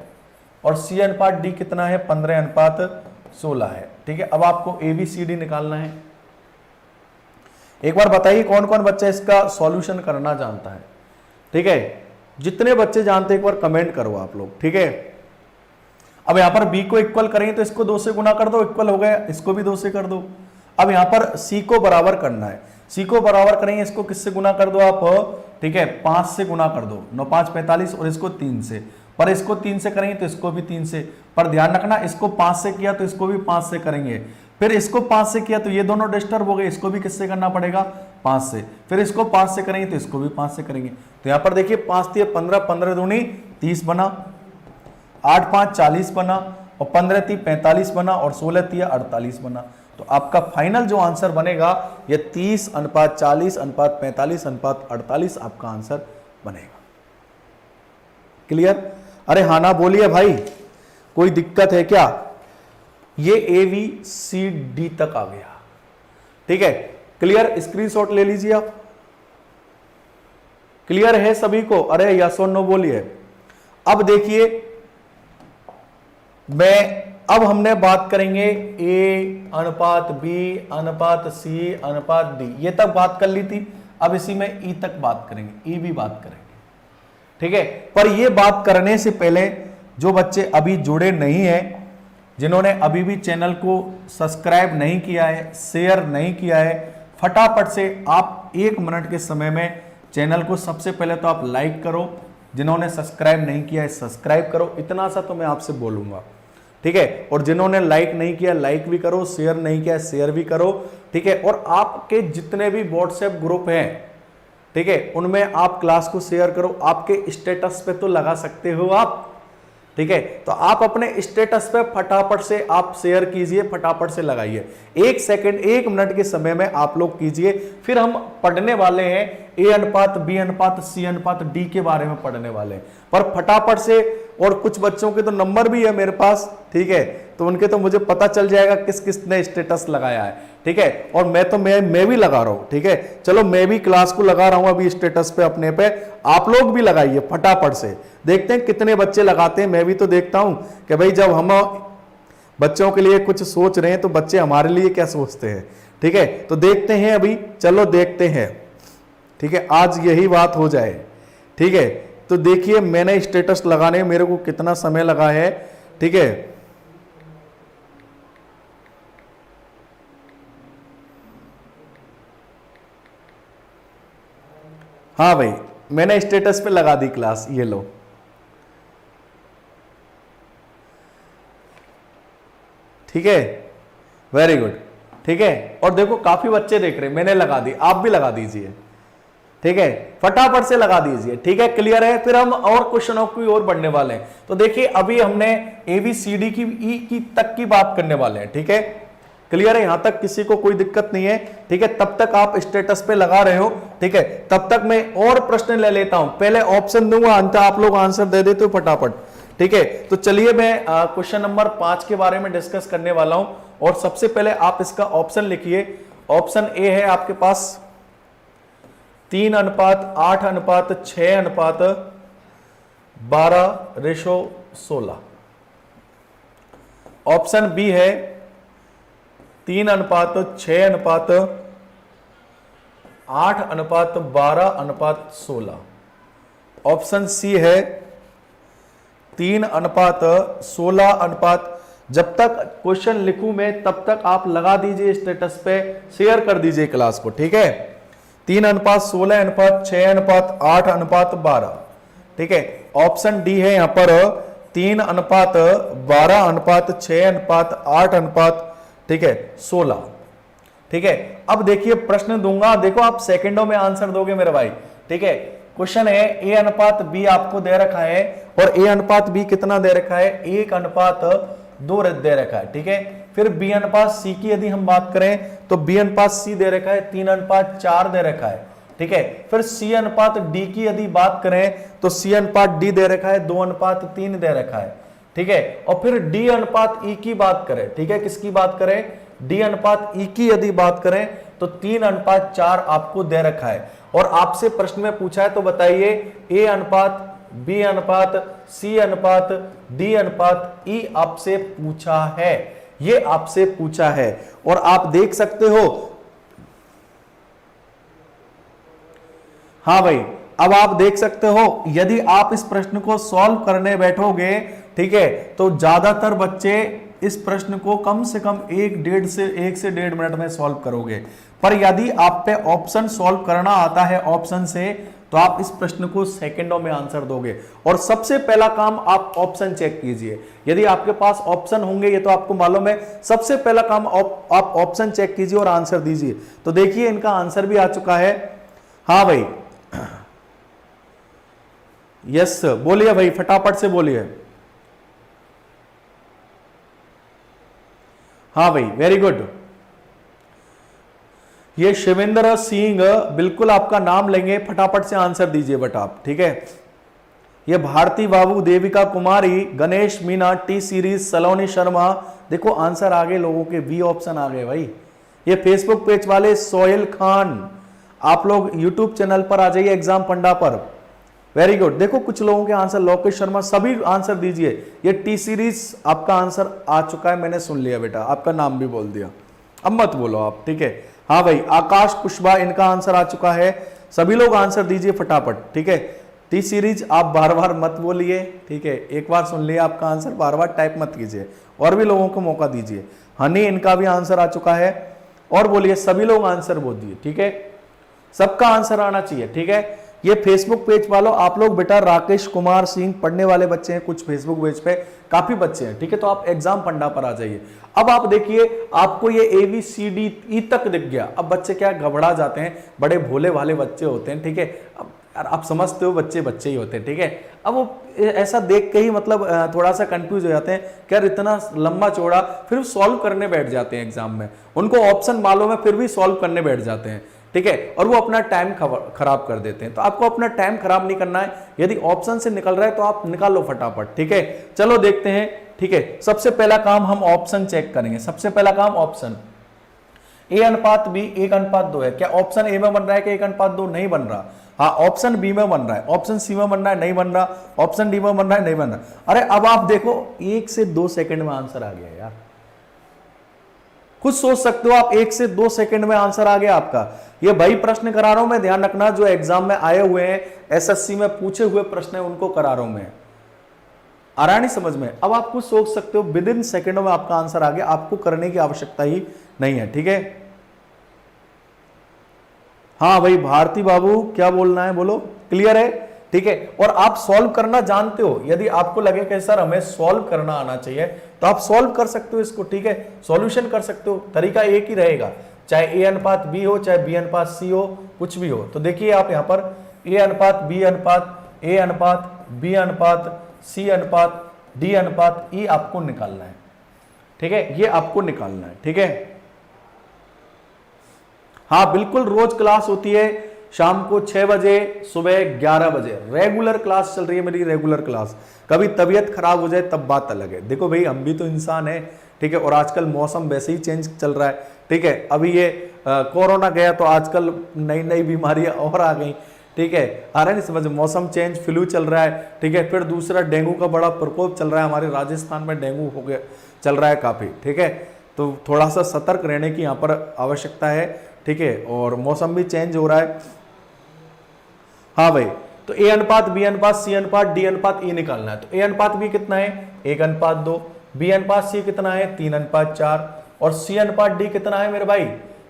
और सी अनुपात डी कितना है, 15:16 है। ठीक है, अब आपको ए बी सी डी निकालना है। एक बार बताइए कौन कौन बच्चा इसका सॉल्यूशन करना जानता है। ठीक है, जितने बच्चे जानते हैं एक बार कमेंट करो आप लोग। ठीक है, अब यहां पर बी को इक्वल करेंगे तो इसको 2 से गुना कर दो, इक्वल हो गया, इसको भी 2 से कर दो। अब यहां पर सी को बराबर करना है, सी को बराबर करेंगे, इसको किससे गुना कर दो आप? ठीक है, 5 से गुना कर दो, 9 5 45, और इसको 3 से, पर इसको 3 से करेंगे तो इसको भी 3 से। पर ध्यान रखना, इसको 5 से किया तो इसको भी 5 से करेंगे, फिर इसको 5 से किया तो ये दोनों डिस्टर्ब हो गए, इसको भी किससे करना पड़ेगा? 5 से। फिर इसको 5 से करेंगे तो इसको भी 5 से करेंगे। तो यहां पर देखिए 5 3 15, 15 दूनी 30 बना, 8 5 40 बना, और 15 3 45 बना, और 16 3 48 बना। तो आपका फाइनल जो आंसर बनेगा ये 30:40:45:48 आपका आंसर बनेगा। क्लियर? अरे हाँ ना बोलिए भाई, कोई दिक्कत है क्या? ये ए बी सी डी तक आ गया। ठीक है, क्लियर? स्क्रीनशॉट ले लीजिए आप। क्लियर है सभी को? अरे यस और नो बोलिए। अब देखिए, अब हमने बात करेंगे ए अनुपात बी अनुपात सी अनुपात डी, ये तक बात कर ली थी। अब इसी में ई तक बात करेंगे, ई भी बात करेंगे। ठीक है, पर ये बात करने से पहले जो बच्चे अभी जुड़े नहीं हैं, जिन्होंने अभी भी चैनल को सब्सक्राइब नहीं किया है, शेयर नहीं किया है, फटाफट से आप 1 मिनट के समय में चैनल को सबसे पहले तो आप लाइक करो। जिन्होंने सब्सक्राइब नहीं किया है सब्सक्राइब करो, इतना सा तो मैं आपसे बोलूंगा। ठीक है, और जिन्होंने लाइक नहीं किया लाइक भी करो, शेयर नहीं किया शेयर भी करो। ठीक है, और आपके जितने भी व्हाट्सएप ग्रुप हैं, ठीक है, उनमें आप क्लास को शेयर करो, आपके स्टेटस पे तो लगा सकते हो आप, ठीक है। तो आप अपने स्टेटस पे फटाफट से आप शेयर कीजिए, फटाफट से लगाइए, 1 सेकंड 1 मिनट के समय में आप लोग कीजिए। फिर हम पढ़ने वाले हैं ए अनुपात बी अनुपात सी अनुपात डी के बारे में पढ़ने वाले हैं, पर फटाफट से। और कुछ बच्चों के तो नंबर भी है मेरे पास, ठीक है, तो उनके तो मुझे पता चल जाएगा किस किस ने स्टेटस लगाया है, ठीक है। और मैं भी लगा रहा हूं, ठीक है। चलो मैं भी क्लास को लगा रहा हूं अभी स्टेटस पे अपने पे, आप लोग भी लगाइए फटाफट से, देखते हैं कितने बच्चे लगाते हैं। मैं भी तो देखता हूं कि भाई जब हम बच्चों के लिए कुछ सोच रहे हैं तो बच्चे हमारे लिए क्या सोचते हैं, ठीक है। तो देखते हैं अभी, चलो देखते हैं, ठीक है, आज यही बात हो जाए, ठीक है। तो देखिए मैंने स्टेटस लगाने में मेरे को कितना समय लगा है, ठीक है। हाँ भाई, मैंने स्टेटस पे लगा दी क्लास, ये लो, ठीक है, वेरी गुड, ठीक है। और देखो काफी बच्चे देख रहे हैं, मैंने लगा दी, आप भी लगा दीजिए, ठीक है, फटाफट से लगा दीजिए, ठीक है, क्लियर है। फिर हम और क्वेश्चनों की ओर बढ़ने वाले हैं। तो देखिए अभी हमने ABCD की ई की तक की बात करने वाले हैं, ठीक है, क्लियर है, यहां तक किसी को कोई दिक्कत नहीं है, ठीक है। तब तक आप स्टेटस पे लगा रहे हो, ठीक है, तब तक मैं और प्रश्न ले लेता हूं, पहले ऑप्शन दूंगा, अंत आप लोग आंसर दे देते हो फटाफट, ठीक है। तो चलिए मैं क्वेश्चन नंबर 5 के बारे में डिस्कस करने वाला हूं। और सबसे पहले आप इसका ऑप्शन लिखिए। ऑप्शन ए है आपके पास 3 अनुपात 8 अनुपात 6 अनुपात 12:16। ऑप्शन बी है 3 अनुपात 6 अनुपात 8 अनुपात 12:16। ऑप्शन सी है 3 अनुपात 16 अनुपात, जब तक क्वेश्चन लिखूं मैं तब तक आप लगा दीजिए स्टेटस पे, शेयर कर दीजिए क्लास को, ठीक है। 3 अनुपात 16 अनुपात 6 अनुपात 8 अनुपात 12, ठीक है। ऑप्शन डी है यहां पर 3 अनुपात 12 अनुपात 6 अनुपात 8 अनुपात, ठीक है, 16, ठीक है। अब देखिए प्रश्न दूंगा, देखो आप सेकंडों में आंसर दोगे मेरे भाई, ठीक है। क्वेश्चन है ए अनुपात बी आपको दे रखा है, और ए अनुपात बी कितना दे रखा है, 1 अनुपात 2 दे रखा है, ठीक है। फिर बी अनुपात सी की यदि हम बात करें तो बी अनुपात सी दे रखा है 3 अनुपात 4 दे रखा है, ठीक है। फिर सी अनुपात डी की यदि बात करें तो सी अनुपात डी दे रखा है 2 अनुपात 3 दे रखा है, ठीक है। और फिर डी अनुपात ई की बात करें, ठीक है, किसकी बात करें, डी अनुपात ई की यदि बात करें तो 3 अनुपात 4 आपको दे रखा है। और आपसे प्रश्न में पूछा है तो बताइए ए अनुपात बी अनुपात सी अनुपात डी अनुपात ई आपसे पूछा है, ये आपसे पूछा है। और आप देख सकते हो, हाँ भाई, अब आप देख सकते हो यदि आप इस प्रश्न को सॉल्व करने बैठोगे, ठीक है, तो ज्यादातर बच्चे इस प्रश्न को कम से कम 1 से 1.5 मिनट में सॉल्व करोगे। पर यदि आप पे ऑप्शन सॉल्व करना आता है ऑप्शन से, तो आप इस प्रश्न को सेकंडों में आंसर दोगे। और सबसे पहला काम आप ऑप्शन चेक कीजिए, यदि आपके पास ऑप्शन होंगे, ये तो आपको मालूम है, सबसे पहला काम आप ऑप्शन चेक कीजिए और आंसर दीजिए। तो देखिए इनका आंसर भी आ चुका है, हाँ भाई, यस बोलिए भाई, फटाफट से बोलिए, हाँ भाई, वेरी गुड। ये शिवेंद्र सिंह, बिल्कुल आपका नाम लेंगे, फटाफट से आंसर दीजिए बेटा आप, ठीक है। ये भारती बाबू, देविका कुमारी, गणेश मीना, टी सीरीज, सलोनी शर्मा, देखो आंसर आ गए लोगों के, बी ऑप्शन आ गए भाई। ये फेसबुक पेज वाले सोहेल खान, आप लोग यूट्यूब चैनल पर आ जाइए एग्जाम पंडा पर, वेरी गुड। देखो कुछ लोगों के आंसर, लोकेश शर्मा, सभी आंसर दीजिए। ये टी सीरीज आपका आंसर आ चुका है, मैंने सुन लिया बेटा, आपका नाम भी बोल दिया, अब मत बोलो आप, ठीक है। हाँ भाई, आकाश कुशवाहा, इनका आंसर आ चुका है, सभी लोग आंसर दीजिए फटाफट, ठीक है। टी सीरीज आप बार बार मत बोलिए, ठीक है, एक बार सुन लिया आपका आंसर, बार बार टाइप मत कीजिए, और भी लोगों को मौका दीजिए। हनी, इनका भी आंसर आ चुका है, और बोलिए, सभी लोग आंसर बोल दिए, ठीक है, सबका आंसर आना चाहिए, ठीक है। ये फेसबुक पेज वालों, आप लोग बेटा राकेश कुमार सिंह, पढ़ने वाले बच्चे हैं कुछ फेसबुक पेज पे, काफी बच्चे हैं, ठीक है। तो आप एग्जाम पंडा पर आ जाइए। अब आप देखिए, आपको ये ABCD E तक दिख गया। अब बच्चे क्या घबरा जाते हैं, बड़े भोले भाले बच्चे होते हैं, ठीक है। अब यार आप समझते हो, बच्चे बच्चे ही होते हैं, ठीक है। अब वो ऐसा देख के ही मतलब थोड़ा सा कंफ्यूज हो जाते हैं कि यार इतना लंबा चौड़ा, फिर सॉल्व करने बैठ जाते हैं एग्जाम में। उनको ऑप्शन मालूम है फिर भी सॉल्व करने बैठ जाते हैं, ठीक है। और वो अपना टाइम खराब कर देते हैं। तो आपको अपना टाइम खराब नहीं करना है। यदि ऑप्शन से निकल रहा है तो आप निकालो फटाफट, ठीक है। चलो देखते हैं, ठीक है। सबसे पहला काम हम ऑप्शन चेक करेंगे। सबसे पहला काम ऑप्शन, A/B 1:2 है। क्या ऑप्शन ए में बन रहा है कि 1:2? नहीं बन रहा। हाँ, ऑप्शन बी में बन रहा है, ऑप्शन सी में बन रहा है, नहीं बन रहा, ऑप्शन डी में बन रहा है, नहीं बन रहा। अरे अब आप देखो 1 से 2 सेकंड में आंसर आ गया यार। खुद सोच सकते हो आप, 1 से 2 सेकंड में आंसर आ गया आपका। ये वही प्रश्न करा रहा हूं मैं, ध्यान रखना, जो एग्जाम में आए हुए हैं, SSC में पूछे हुए प्रश्न है उनको करा रहा हूं मैं। आ रहा नहीं समझ में? अब आप कुछ सोच सकते हो, विद इन सेकेंडों में आपका आंसर आ गया, आपको करने की आवश्यकता ही नहीं है, ठीक है। हाँ भाई भारती बाबू, क्या बोलना है बोलो, क्लियर है, ठीक है। और आप सॉल्व करना जानते हो। यदि आपको लगे कि सर हमें सॉल्व करना आना चाहिए, तो आप सॉल्व कर सकते हो इसको, ठीक है। सॉल्यूशन कर सकते हो, तरीका एक ही रहेगा, चाहे A/B हो, चाहे B/C हो, कुछ भी हो। तो देखिए आप यहां पर A/B/A/B/C/D/E आपको निकालना है, ठीक है। ये आपको निकालना है, ठीक है। हाँ बिल्कुल, रोज क्लास होती है शाम को 6 बजे, सुबह 11 बजे रेगुलर क्लास चल रही है मेरी, रेगुलर क्लास। कभी तबीयत खराब हो जाए तब बात अलग है। देखो भाई हम भी तो इंसान है, ठीक है। और आजकल मौसम वैसे ही चेंज चल रहा है, ठीक है। अभी ये कोरोना गया तो आजकल नई नई बीमारियां और आ गई, ठीक है। आ रहा नहीं समझ, मौसम चेंज, फ्लू चल रहा है, ठीक है। फिर दूसरा डेंगू का बड़ा प्रकोप चल रहा है, हमारे राजस्थान में डेंगू हो गया, चल रहा है काफी, ठीक है। तो थोड़ा सा सतर्क रहने की यहाँ पर आवश्यकता है, ठीक है। और मौसम भी चेंज हो रहा है। हाँ भाई, तो A/B/C/D/E निकालना है। तो A/B कितना है? 1:2। B/C कितना है? 3:4। और C/D कितना है मेरे भाई?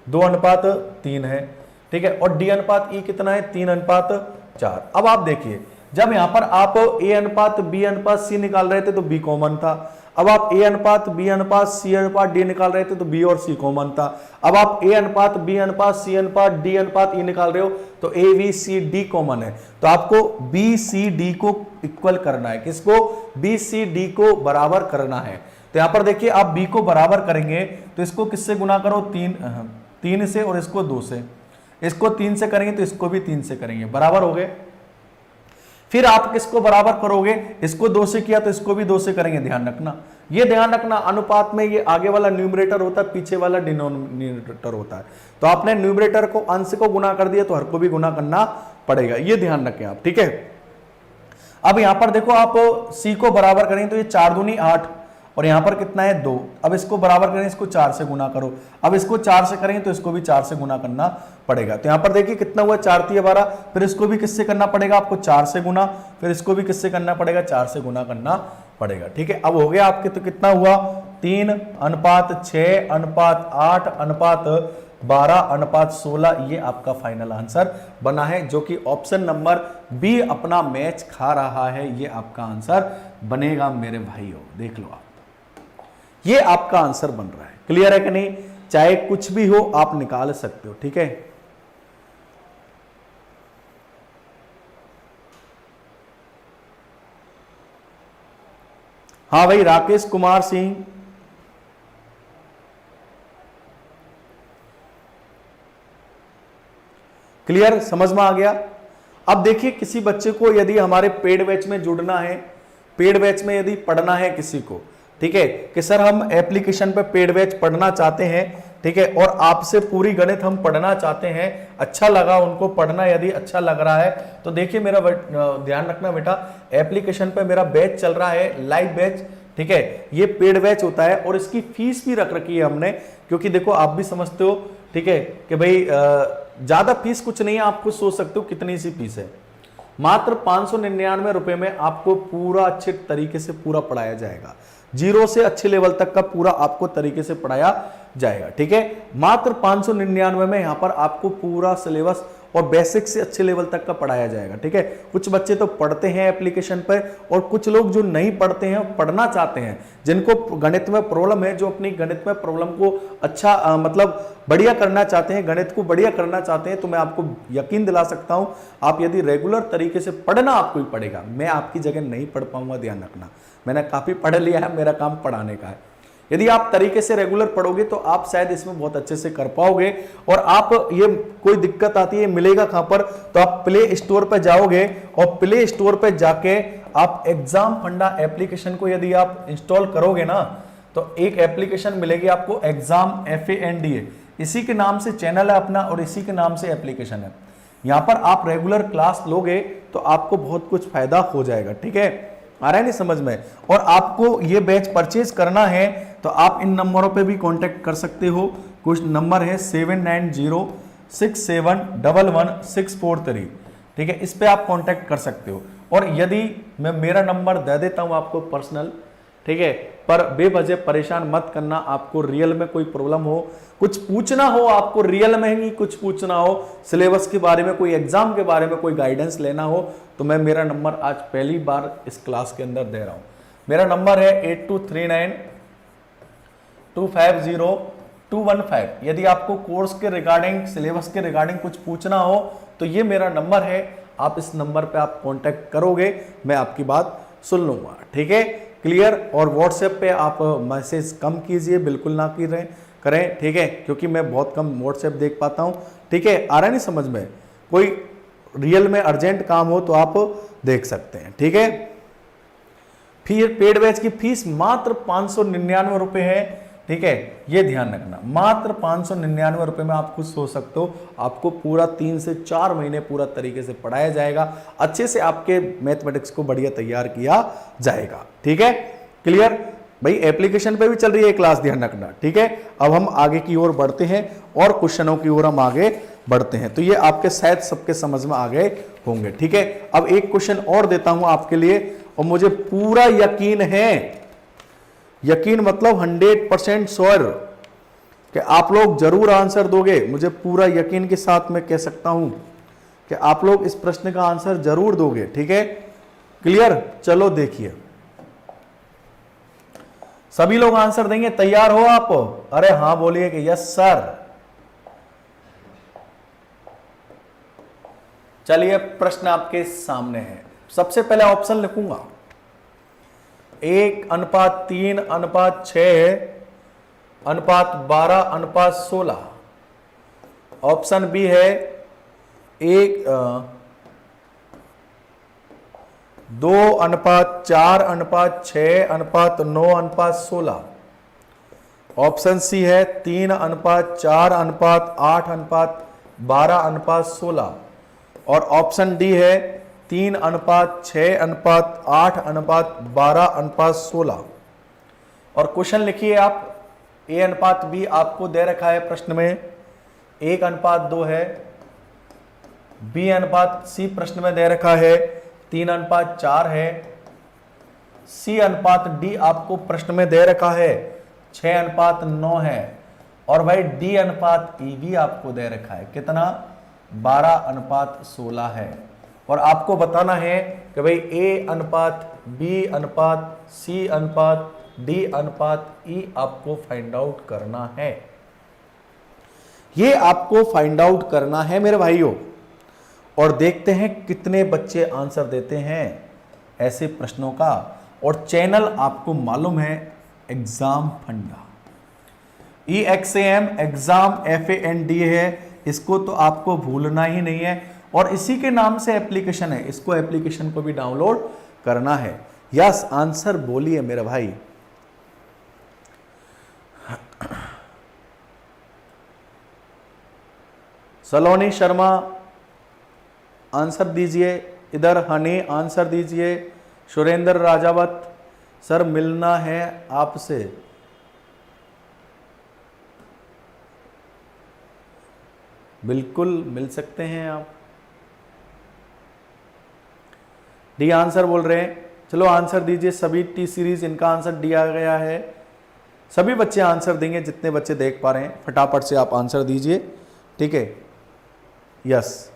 2:3 है, ठीक है। और D/E कितना है? 3:4। अब आप देखिए, जब यहां पर आप A/B/C निकाल रहे थे तो B कॉमन था। अब आप A/B/C/D निकाल रहे थे तो B और C कॉमन था। अब आप A/B/C/D/E निकाल रहे हो तो ABCD कॉमन है। तो आपको BCD को इक्वल करना है। किसको? BCD को बराबर करना है। तो यहां पर देखिए, आप B को बराबर करेंगे तो इसको किससे गुना करो? 3 से, और इसको 2 से। इसको 3 से करेंगे तो इसको भी 3 से करेंगे, बराबर हो गए। फिर आप किसको बराबर करोगे? इसको 2 से किया तो इसको भी 2 से करेंगे। ध्यान रखना, ये ध्यान रखना, अनुपात में ये आगे वाला न्यूमरेटर होता है, पीछे वाला डिनोमिनेटर होता है। तो आपने न्यूमरेटर को अंश को गुना कर दिया तो हर को भी गुना करना पड़ेगा, ये ध्यान रखें आप, ठीक है। अब यहां पर देखो, आप C को बराबर करेंगे तो ये 4 दूनी 8, और यहां पर कितना है? 2। अब इसको बराबर करें, इसको 4 से गुना करो। अब इसको 4 से करेंगे तो इसको भी 4 से गुना करना पड़ेगा। तो यहां पर देखिए कितना हुआ? 4×3 12। फिर इसको भी किससे करना पड़ेगा आपको? 4 से गुना। फिर इसको भी किससे करना पड़ेगा? 4 से गुना करना पड़ेगा, ठीक है। अब हो गया आपके, तो कितना हुआ? 3:6:8:12:16 ये आपका फाइनल आंसर बना है, जो कि ऑप्शन नंबर बी अपना मैच खा रहा है। ये आपका आंसर बनेगा मेरे भाइयों, देख लो आप, ये आपका आंसर बन रहा है। क्लियर है कि नहीं? चाहे कुछ भी हो आप निकाल सकते हो, ठीक है। हाँ भाई, राकेश कुमार सिंह, क्लियर, समझ में आ गया। अब देखिए, किसी बच्चे को यदि हमारे पेड बैच में जुड़ना है, पेड बैच में यदि पढ़ना है किसी को, ठीक है, कि सर हम एप्लीकेशन पे पेड बैच पढ़ना चाहते हैं, ठीक है, और आपसे पूरी गणित हम पढ़ना चाहते हैं, अच्छा लगा उनको पढ़ना, यदि अच्छा लग रहा है तो देखिए मेरा ध्यान रखना बेटा, एप्लीकेशन पे मेरा बैच चल रहा है, लाइव बैच, ठीक है। ये पेड बैच होता है और इसकी फीस भी रख रखी है हमने, क्योंकि देखो आप भी समझते हो, ठीक है, कि भाई ज्यादा फीस कुछ नहीं है, आप खुद सोच सकते हो कितनी सी फीस है। मात्र 599 रुपए में आपको पूरा अच्छे तरीके से पूरा पढ़ाया जाएगा, 0 से अच्छे लेवल तक का पूरा आपको तरीके से पढ़ाया जाएगा, ठीक है। मात्र 599 में यहां पर आपको पूरा सिलेबस और बेसिक से अच्छे लेवल तक का पढ़ाया जाएगा। ठीक है, कुछ बच्चे तो पढ़ते हैं एप्लीकेशन पर और कुछ लोग जो नहीं पढ़ते हैं, पढ़ना चाहते हैं, जिनको गणित में प्रॉब्लम है, जो अपनी गणित में प्रॉब्लम को अच्छा मतलब बढ़िया करना चाहते हैं, गणित को बढ़िया करना चाहते हैं, तो मैं आपको यकीन दिला सकता हूं, आप यदि रेगुलर तरीके से पढ़ना आपको ही पड़ेगा। मैं आपकी जगह नहीं पढ़ पाऊंगा, ध्यान रखना। मैंने काफी पढ़ लिया है, मेरा काम पढ़ाने का है। यदि आप तरीके से रेगुलर पढ़ोगे तो आप शायद इसमें बहुत अच्छे से कर पाओगे। और आप ये कोई दिक्कत आती है, मिलेगा कहां पर, तो आप प्ले स्टोर पर जाओगे और प्ले स्टोर पर जाके आप एग्जाम फंडा एप्लीकेशन को यदि आप इंस्टॉल करोगे ना, तो एक एप्लीकेशन मिलेगी आपको, एग्जाम FANDA, इसी के नाम से चैनल है अपना और इसी के नाम से एप्लीकेशन है। यहां पर आप रेगुलर क्लास लोगे तो आपको बहुत कुछ फायदा हो जाएगा। ठीक है, आ रहा है नहीं समझ में। और आपको ये बैच परचेज करना है तो आप इन नंबरों पे भी कांटेक्ट कर सकते हो। कुछ नंबर है 7906711643। ठीक है, इस पे आप कांटेक्ट कर सकते हो। और यदि मैं मेरा नंबर दे देता हूं आपको पर्सनल, ठीक है, पर बेवजह परेशान मत करना। आपको रियल में कोई प्रॉब्लम हो, कुछ पूछना हो, आपको रियल में ही कुछ पूछना हो, सिलेबस के बारे में, कोई एग्जाम के बारे में कोई गाइडेंस लेना हो, तो मैं मेरा नंबर आज पहली बार इस क्लास के अंदर दे रहा हूं। मेरा नंबर है 8239250215। यदि आपको कोर्स के रिगार्डिंग, सिलेबस के रिगार्डिंग कुछ पूछना हो तो ये मेरा नंबर है। आप इस नंबर पे आप कांटेक्ट करोगे, मैं आपकी बात सुन लूंगा। ठीक है, क्लियर। और व्हाट्सएप पे आप मैसेज कम कीजिए, बिल्कुल ना करें। ठीक है, क्योंकि मैं बहुत कम व्हाट्सएप देख पाता हूं। ठीक है, आ रहा नहीं समझ में। कोई रियल में अर्जेंट काम हो तो आप देख सकते हैं। ठीक है, फिर पेड बैच की फीस मात्र 599 रुपए है। ठीक है, ये ध्यान रखना, मात्र 599 रुपए में आप खुद सोच सकते हो, आपको पूरा 3 से 4 महीने पूरा तरीके से पढ़ाया जाएगा, अच्छे से आपके मैथमेटिक्स को बढ़िया तैयार किया जाएगा। ठीक है, क्लियर भाई। एप्लीकेशन पे भी चल रही है क्लास, ध्यान रखना। ठीक है, अब हम आगे की ओर बढ़ते हैं और क्वेश्चनों की ओर हम आगे बढ़ते हैं। तो ये आपके शायद सबके समझ में आ गए होंगे। ठीक है, अब एक क्वेश्चन और देता हूं आपके लिए, और मुझे पूरा यकीन है, यकीन मतलब 100% श्योर कि आप लोग जरूर आंसर दोगे। मुझे पूरा यकीन के साथ मैं कह सकता हूं कि आप लोग इस प्रश्न का आंसर जरूर दोगे। ठीक है, क्लियर। चलो देखिए, सभी लोग आंसर देंगे, तैयार हो आप? अरे हां बोलिए कि यस सर। चलिए, प्रश्न आपके सामने है। सबसे पहले ऑप्शन लिखूंगा, 1:3:6:12:16। ऑप्शन बी है 2:4:6:9:16। ऑप्शन सी है 3:4:8:12:16। और ऑप्शन डी है 3:6:8:12:16। और क्वेश्चन लिखिए आप, A:B आपको दे रखा है प्रश्न में, 1:2 है, B:C प्रश्न में दे रखा है, 3:4 है, C:D आपको प्रश्न में दे रखा है, 6:9 है, और भाई D:E भी आपको दे रखा है, कितना? 12:16 है। और आपको बताना है कि भाई A:B:C:D:E आपको फाइंड आउट करना है। ये आपको फाइंड आउट करना है मेरे भाइयों। और देखते हैं कितने बच्चे आंसर देते हैं ऐसे प्रश्नों का। और चैनल आपको मालूम है, एग्जाम फंडा, EXAM एग्जाम FANDA है, इसको तो आपको भूलना ही नहीं है। और इसी के नाम से एप्लीकेशन है, इसको एप्लीकेशन को भी डाउनलोड करना है। यस, आंसर बोलिए मेरे भाई। सलोनी शर्मा आंसर दीजिए, इधर हनी आंसर दीजिए, सुरेंद्र राजावत सर मिलना है आपसे। बिल्कुल मिल सकते हैं आप। डी आंसर बोल रहे हैं, चलो आंसर दीजिए सभी। टी सीरीज इनका आंसर दिया गया है, सभी बच्चे आंसर देंगे, जितने बच्चे देख पा रहे हैं फटाफट से आप आंसर दीजिए। ठीक है, यस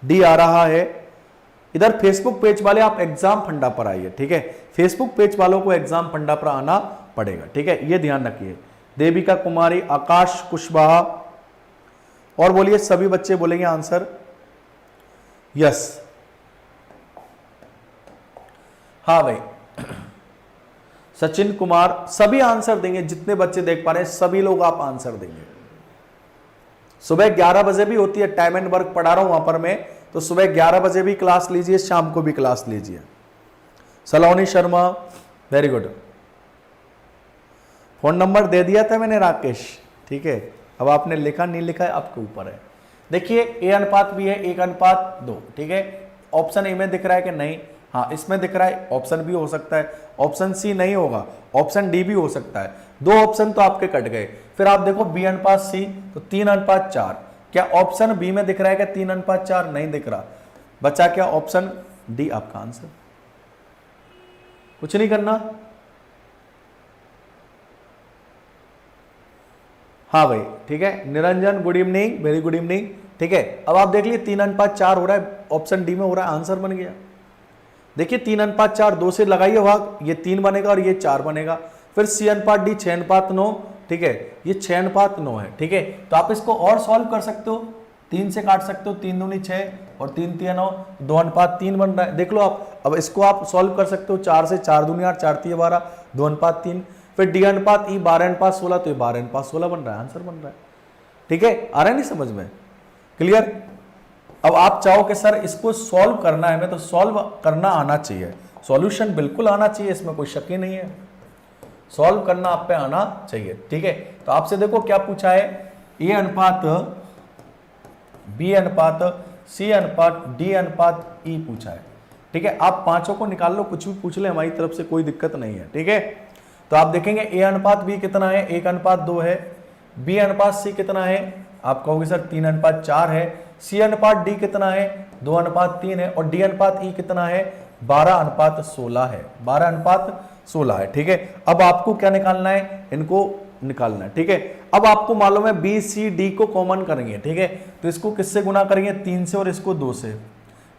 डी आ रहा है। इधर फेसबुक पेज वाले आप एग्जाम फंडा पर आइए, ठीक है, फेसबुक पेज वालों को एग्जाम फंडा पर आना पड़ेगा, ठीक है, ये ध्यान रखिए। देविका कुमारी, आकाश कुशवाहा, और बोलिए, सभी बच्चे बोलेंगे आंसर यस। हाँ भाई, सचिन कुमार, सभी आंसर देंगे, जितने बच्चे देख पा रहे हैं सभी लोग आप आंसर देंगे। सुबह 11 बजे भी होती है, टाइम एंड वर्क पढ़ा रहा हूं वहां पर मैं, तो सुबह 11 बजे भी क्लास लीजिए, शाम को भी क्लास लीजिए। Saloni Sharma, very good. Phone number दे दिया था मैंने राकेश, ठीक है, अब आपने लिखा नहीं लिखा है आपके ऊपर है। देखिए ए अनुपात भी है 1:2, ठीक है, ऑप्शन ए में दिख रहा है कि नहीं, हाँ इसमें दिख रहा है, ऑप्शन बी हो सकता है, ऑप्शन सी नहीं होगा, ऑप्शन डी भी हो सकता है, 2 ऑप्शन तो आपके कट गए। फिर आप देखो बी अनुपात सी, तो 3:4, क्या ऑप्शन बी में दिख रहा है क्या 3:4? नहीं दिख रहा, बचा क्या ऑप्शन डी आपका आंसर। कुछ नहीं करना। हाँ भाई, ठीक है, Niranjan good evening, very good evening, ठीक है। अब आप देख लिए 3:4 हो रहा है, ऑप्शन डी में हो रहा है, आंसर बन गया। देखिए 3:4, 2 से लगाइए भाग, ये 3 बनेगा और ये 4 बनेगा। फिर C/D 6:9, ठीक है, ये 6:9 है, ठीक है। तो आप इसको और सॉल्व कर सकते हो, 3 से काट सकते हो, 3 दूनी 6 और 3 3 9, 2:3 बन रहा है, देख लो आप। अब इसको आप सॉल्व कर सकते हो, 4 से 4 दूनी 8, 4 3 12, 2:3। फिर D/E 12:16, तो ये 12:16 बन रहा है, आंसर बन रहा है, ठीक है। आ रहा है नहीं समझ में? क्लियर? अब आप चाहो कि सर इसको सॉल्व करना है, मैं तो सॉल्व करना आना चाहिए, सॉल्यूशन बिल्कुल आना चाहिए, इसमें कोई शक ही नहीं है, सॉल्व करना आप पे आना चाहिए, ठीक है। तो आपसे देखो क्या पूछा है, ए अनुपात बी अनुपात सी अनुपात डी अनुपात ई पूछा है, ठीक है। आप पांचों को निकाल लो, कुछ भी पूछ ले, हमारी तरफ से कोई दिक्कत नहीं है, ठीक है। तो आप देखेंगे ए अनुपात बी कितना है, 1:2 है, बी अनुपात सी कितना है, आप कहोगे सर 3:4 है, सी अनुपात डी कितना है, 2:3 है, और डी अनुपात ई कितना है, 12:16 है, 12:16 है, ठीक है। अब आपको क्या निकालना है, इनको निकालना है, ठीक है। अब आपको मालूम है बी सी डी को कॉमन करेंगे, ठीक है, तो इसको किससे गुना करेंगे, 3 से, और इसको 2 से,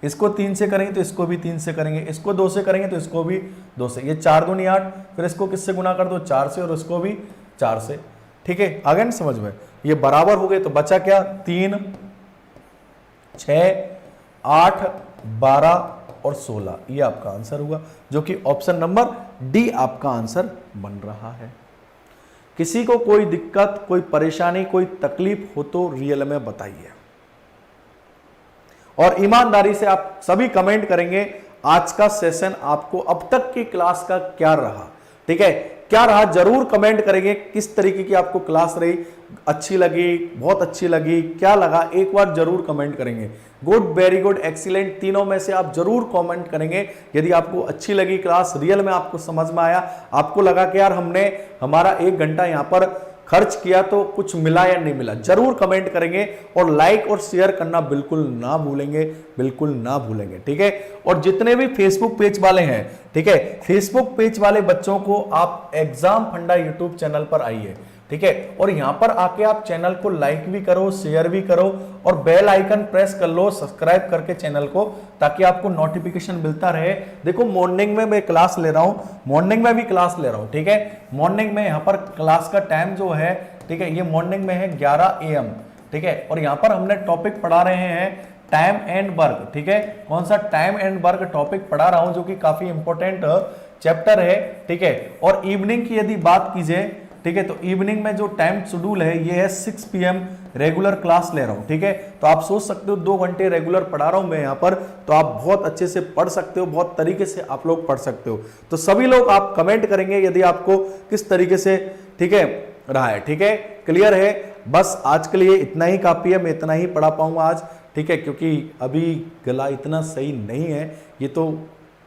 इसको 3 से करेंगे तो इसको भी 3 से करेंगे, इसको 2 से करेंगे तो इसको भी 2 से, ये 4 दूनी 8, फिर इसको किससे गुना कर दो, 4 से, और इसको भी 4 से, ठीक है। आ गया ना समझ में? ये बराबर हो गए, तो बचा क्या, 3 6 8 12 और 16, ये आपका आंसर हुआ, जो कि ऑप्शन नंबर डी आपका आंसर बन रहा है। किसी को कोई दिक्कत, कोई परेशानी, कोई तकलीफ हो तो रियल में बताइए, और ईमानदारी से आप सभी कमेंट करेंगे आज का सेशन आपको अब तक की क्लास का क्या रहा, ठीक है, क्या रहा, जरूर कमेंट करेंगे किस तरीके की आपको क्लास रही, अच्छी लगी, बहुत अच्छी लगी, क्या लगा, एक बार जरूर कमेंट करेंगे। गुड, वेरी गुड, एक्सीलेंट, तीनों में से आप जरूर कमेंट करेंगे। यदि आपको अच्छी लगी क्लास, रियल में आपको समझ में आया, आपको लगा कि यार हमने हमारा 1 घंटा यहाँ पर खर्च किया तो कुछ मिला या नहीं मिला, जरूर कमेंट करेंगे, और लाइक और शेयर करना बिल्कुल ना भूलेंगे, बिल्कुल ना भूलेंगे, ठीक है। और जितने भी फेसबुक पेज वाले हैं, ठीक है, फेसबुक पेज वाले बच्चों को आप एग्जाम फंडा यूट्यूब चैनल पर आइए, ठीक है, और यहां पर आके आप चैनल को लाइक भी करो, शेयर भी करो, और बेल आइकन प्रेस कर लो, सब्सक्राइब करके चैनल को, ताकि आपको नोटिफिकेशन मिलता रहे। देखो मॉर्निंग में मैं क्लास ले रहा हूं, मॉर्निंग में भी क्लास ले रहा हूं, ठीक है, मॉर्निंग में यहां पर क्लास का टाइम जो है, ठीक है, ये मॉर्निंग में है 11 AM, ठीक है, और यहां पर हमने टॉपिक पढ़ा रहे हैं टाइम एंड वर्क, ठीक है, कौन सा, टाइम एंड वर्क टॉपिक पढ़ा रहा हूं, जो कि काफी इंपॉर्टेंट चैप्टर है, ठीक है। और इवनिंग की यदि बात कीजिए, ठीक है, तो इवनिंग में जो टाइम शेड्यूल है ये है 6 PM रेगुलर क्लास ले रहा हूं, ठीक है। तो आप सोच सकते हो 2 घंटे रेगुलर पढ़ा रहा हूं मैं यहाँ पर, तो आप बहुत अच्छे से पढ़ सकते हो, बहुत तरीके से आप लोग पढ़ सकते हो। तो सभी लोग आप कमेंट करेंगे यदि आपको किस तरीके से, ठीक है, रहा है, ठीक है, क्लियर है। बस आज के लिए इतना ही काफी है, मैं इतना ही पढ़ा पाऊंगा आज, ठीक है, क्योंकि अभी गला इतना सही नहीं है, ये तो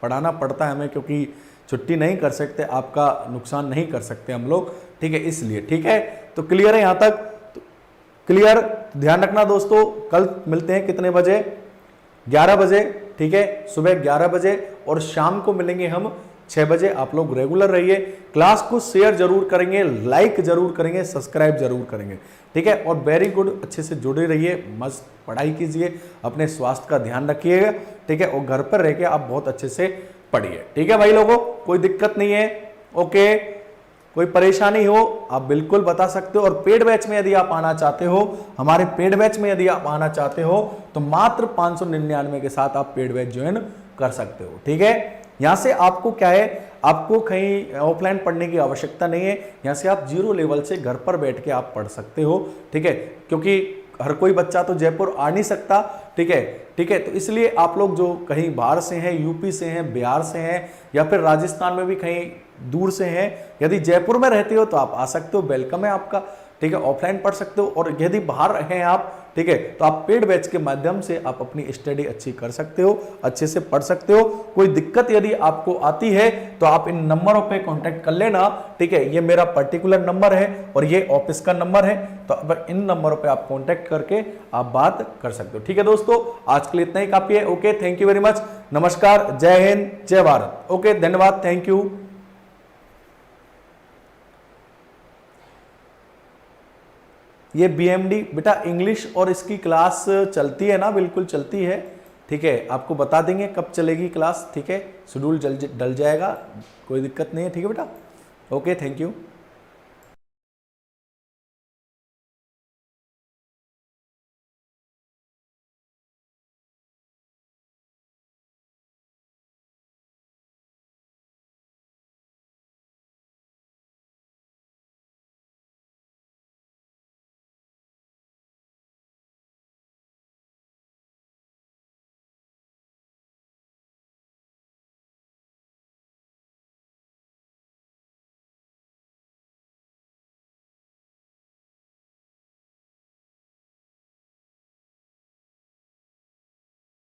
पढ़ाना पड़ता है हमें, क्योंकि छुट्टी नहीं कर सकते, आपका नुकसान नहीं कर सकते हम लोग, ठीक है, इसलिए, ठीक है। तो क्लियर है यहां तक, तो क्लियर, ध्यान रखना दोस्तों, कल मिलते हैं कितने बजे, 11 बजे, ठीक है, सुबह 11 बजे, और शाम को मिलेंगे हम 6 बजे आप लोग रेगुलर रहिए, क्लास को शेयर जरूर करेंगे, लाइक जरूर करेंगे, सब्सक्राइब जरूर करेंगे, ठीक है। और वेरी गुड, अच्छे से जुड़े रहिए, मस्त पढ़ाई कीजिए, अपने स्वास्थ्य का ध्यान रखिएगा, ठीक है। और घर पर रह के आप बहुत अच्छे से पढ़िए, ठीक है भाई लोगों, कोई दिक्कत नहीं है, ओके। कोई परेशानी हो आप बिल्कुल बता सकते हो। और पेड बैच में यदि आप आना चाहते हो, हमारे पेड बैच में यदि आप आना चाहते हो तो मात्र 599 के साथ आप पेड बैच ज्वाइन कर सकते हो, ठीक है। यहां से आपको क्या है, आपको कहीं ऑफलाइन पढ़ने की आवश्यकता नहीं है, यहां से आप 0 लेवल से घर पर बैठ के आप पढ़ सकते हो, ठीक है। क्योंकि हर कोई बच्चा तो जयपुर आ नहीं सकता, ठीक है, ठीक है। तो इसलिए आप लोग जो कहीं बाहर से हैं, यूपी से हैं, बिहार से हैं, या फिर राजस्थान में भी कहीं दूर से हैं, यदि जयपुर में रहते हो तो आप आ सकते हो, वेलकम है आपका, ठीक है। ऑफलाइन पढ़ सकते हो। और यदि बाहर हैं आप, ठीक है, तो आप पेड बैच के माध्यम से आप अपनी स्टडी अच्छी कर सकते हो, अच्छे से पढ़ सकते हो। कोई दिक्कत यदि आपको आती है तो आप इन नंबरों पे कांटेक्ट कर लेना, ठीक है। ये मेरा पर्टिकुलर नंबर है और ये ऑफिस का नंबर है, तो अब इन नंबरों पे आप कांटेक्ट करके आप बात कर सकते हो, ठीक है दोस्तों। आज के लिए इतना ही काफी है, okay, thank you very much, नमस्कार, जय हिंद, जय भारत, ओके, धन्यवाद, थैंक यू। ये BMD बेटा इंग्लिश और इसकी क्लास चलती है ना, बिल्कुल चलती है, ठीक है। आपको बता देंगे कब चलेगी क्लास, ठीक है, शेड्यूल डल जाएगा, कोई दिक्कत नहीं है, ठीक है बेटा, ओके, थैंक यू।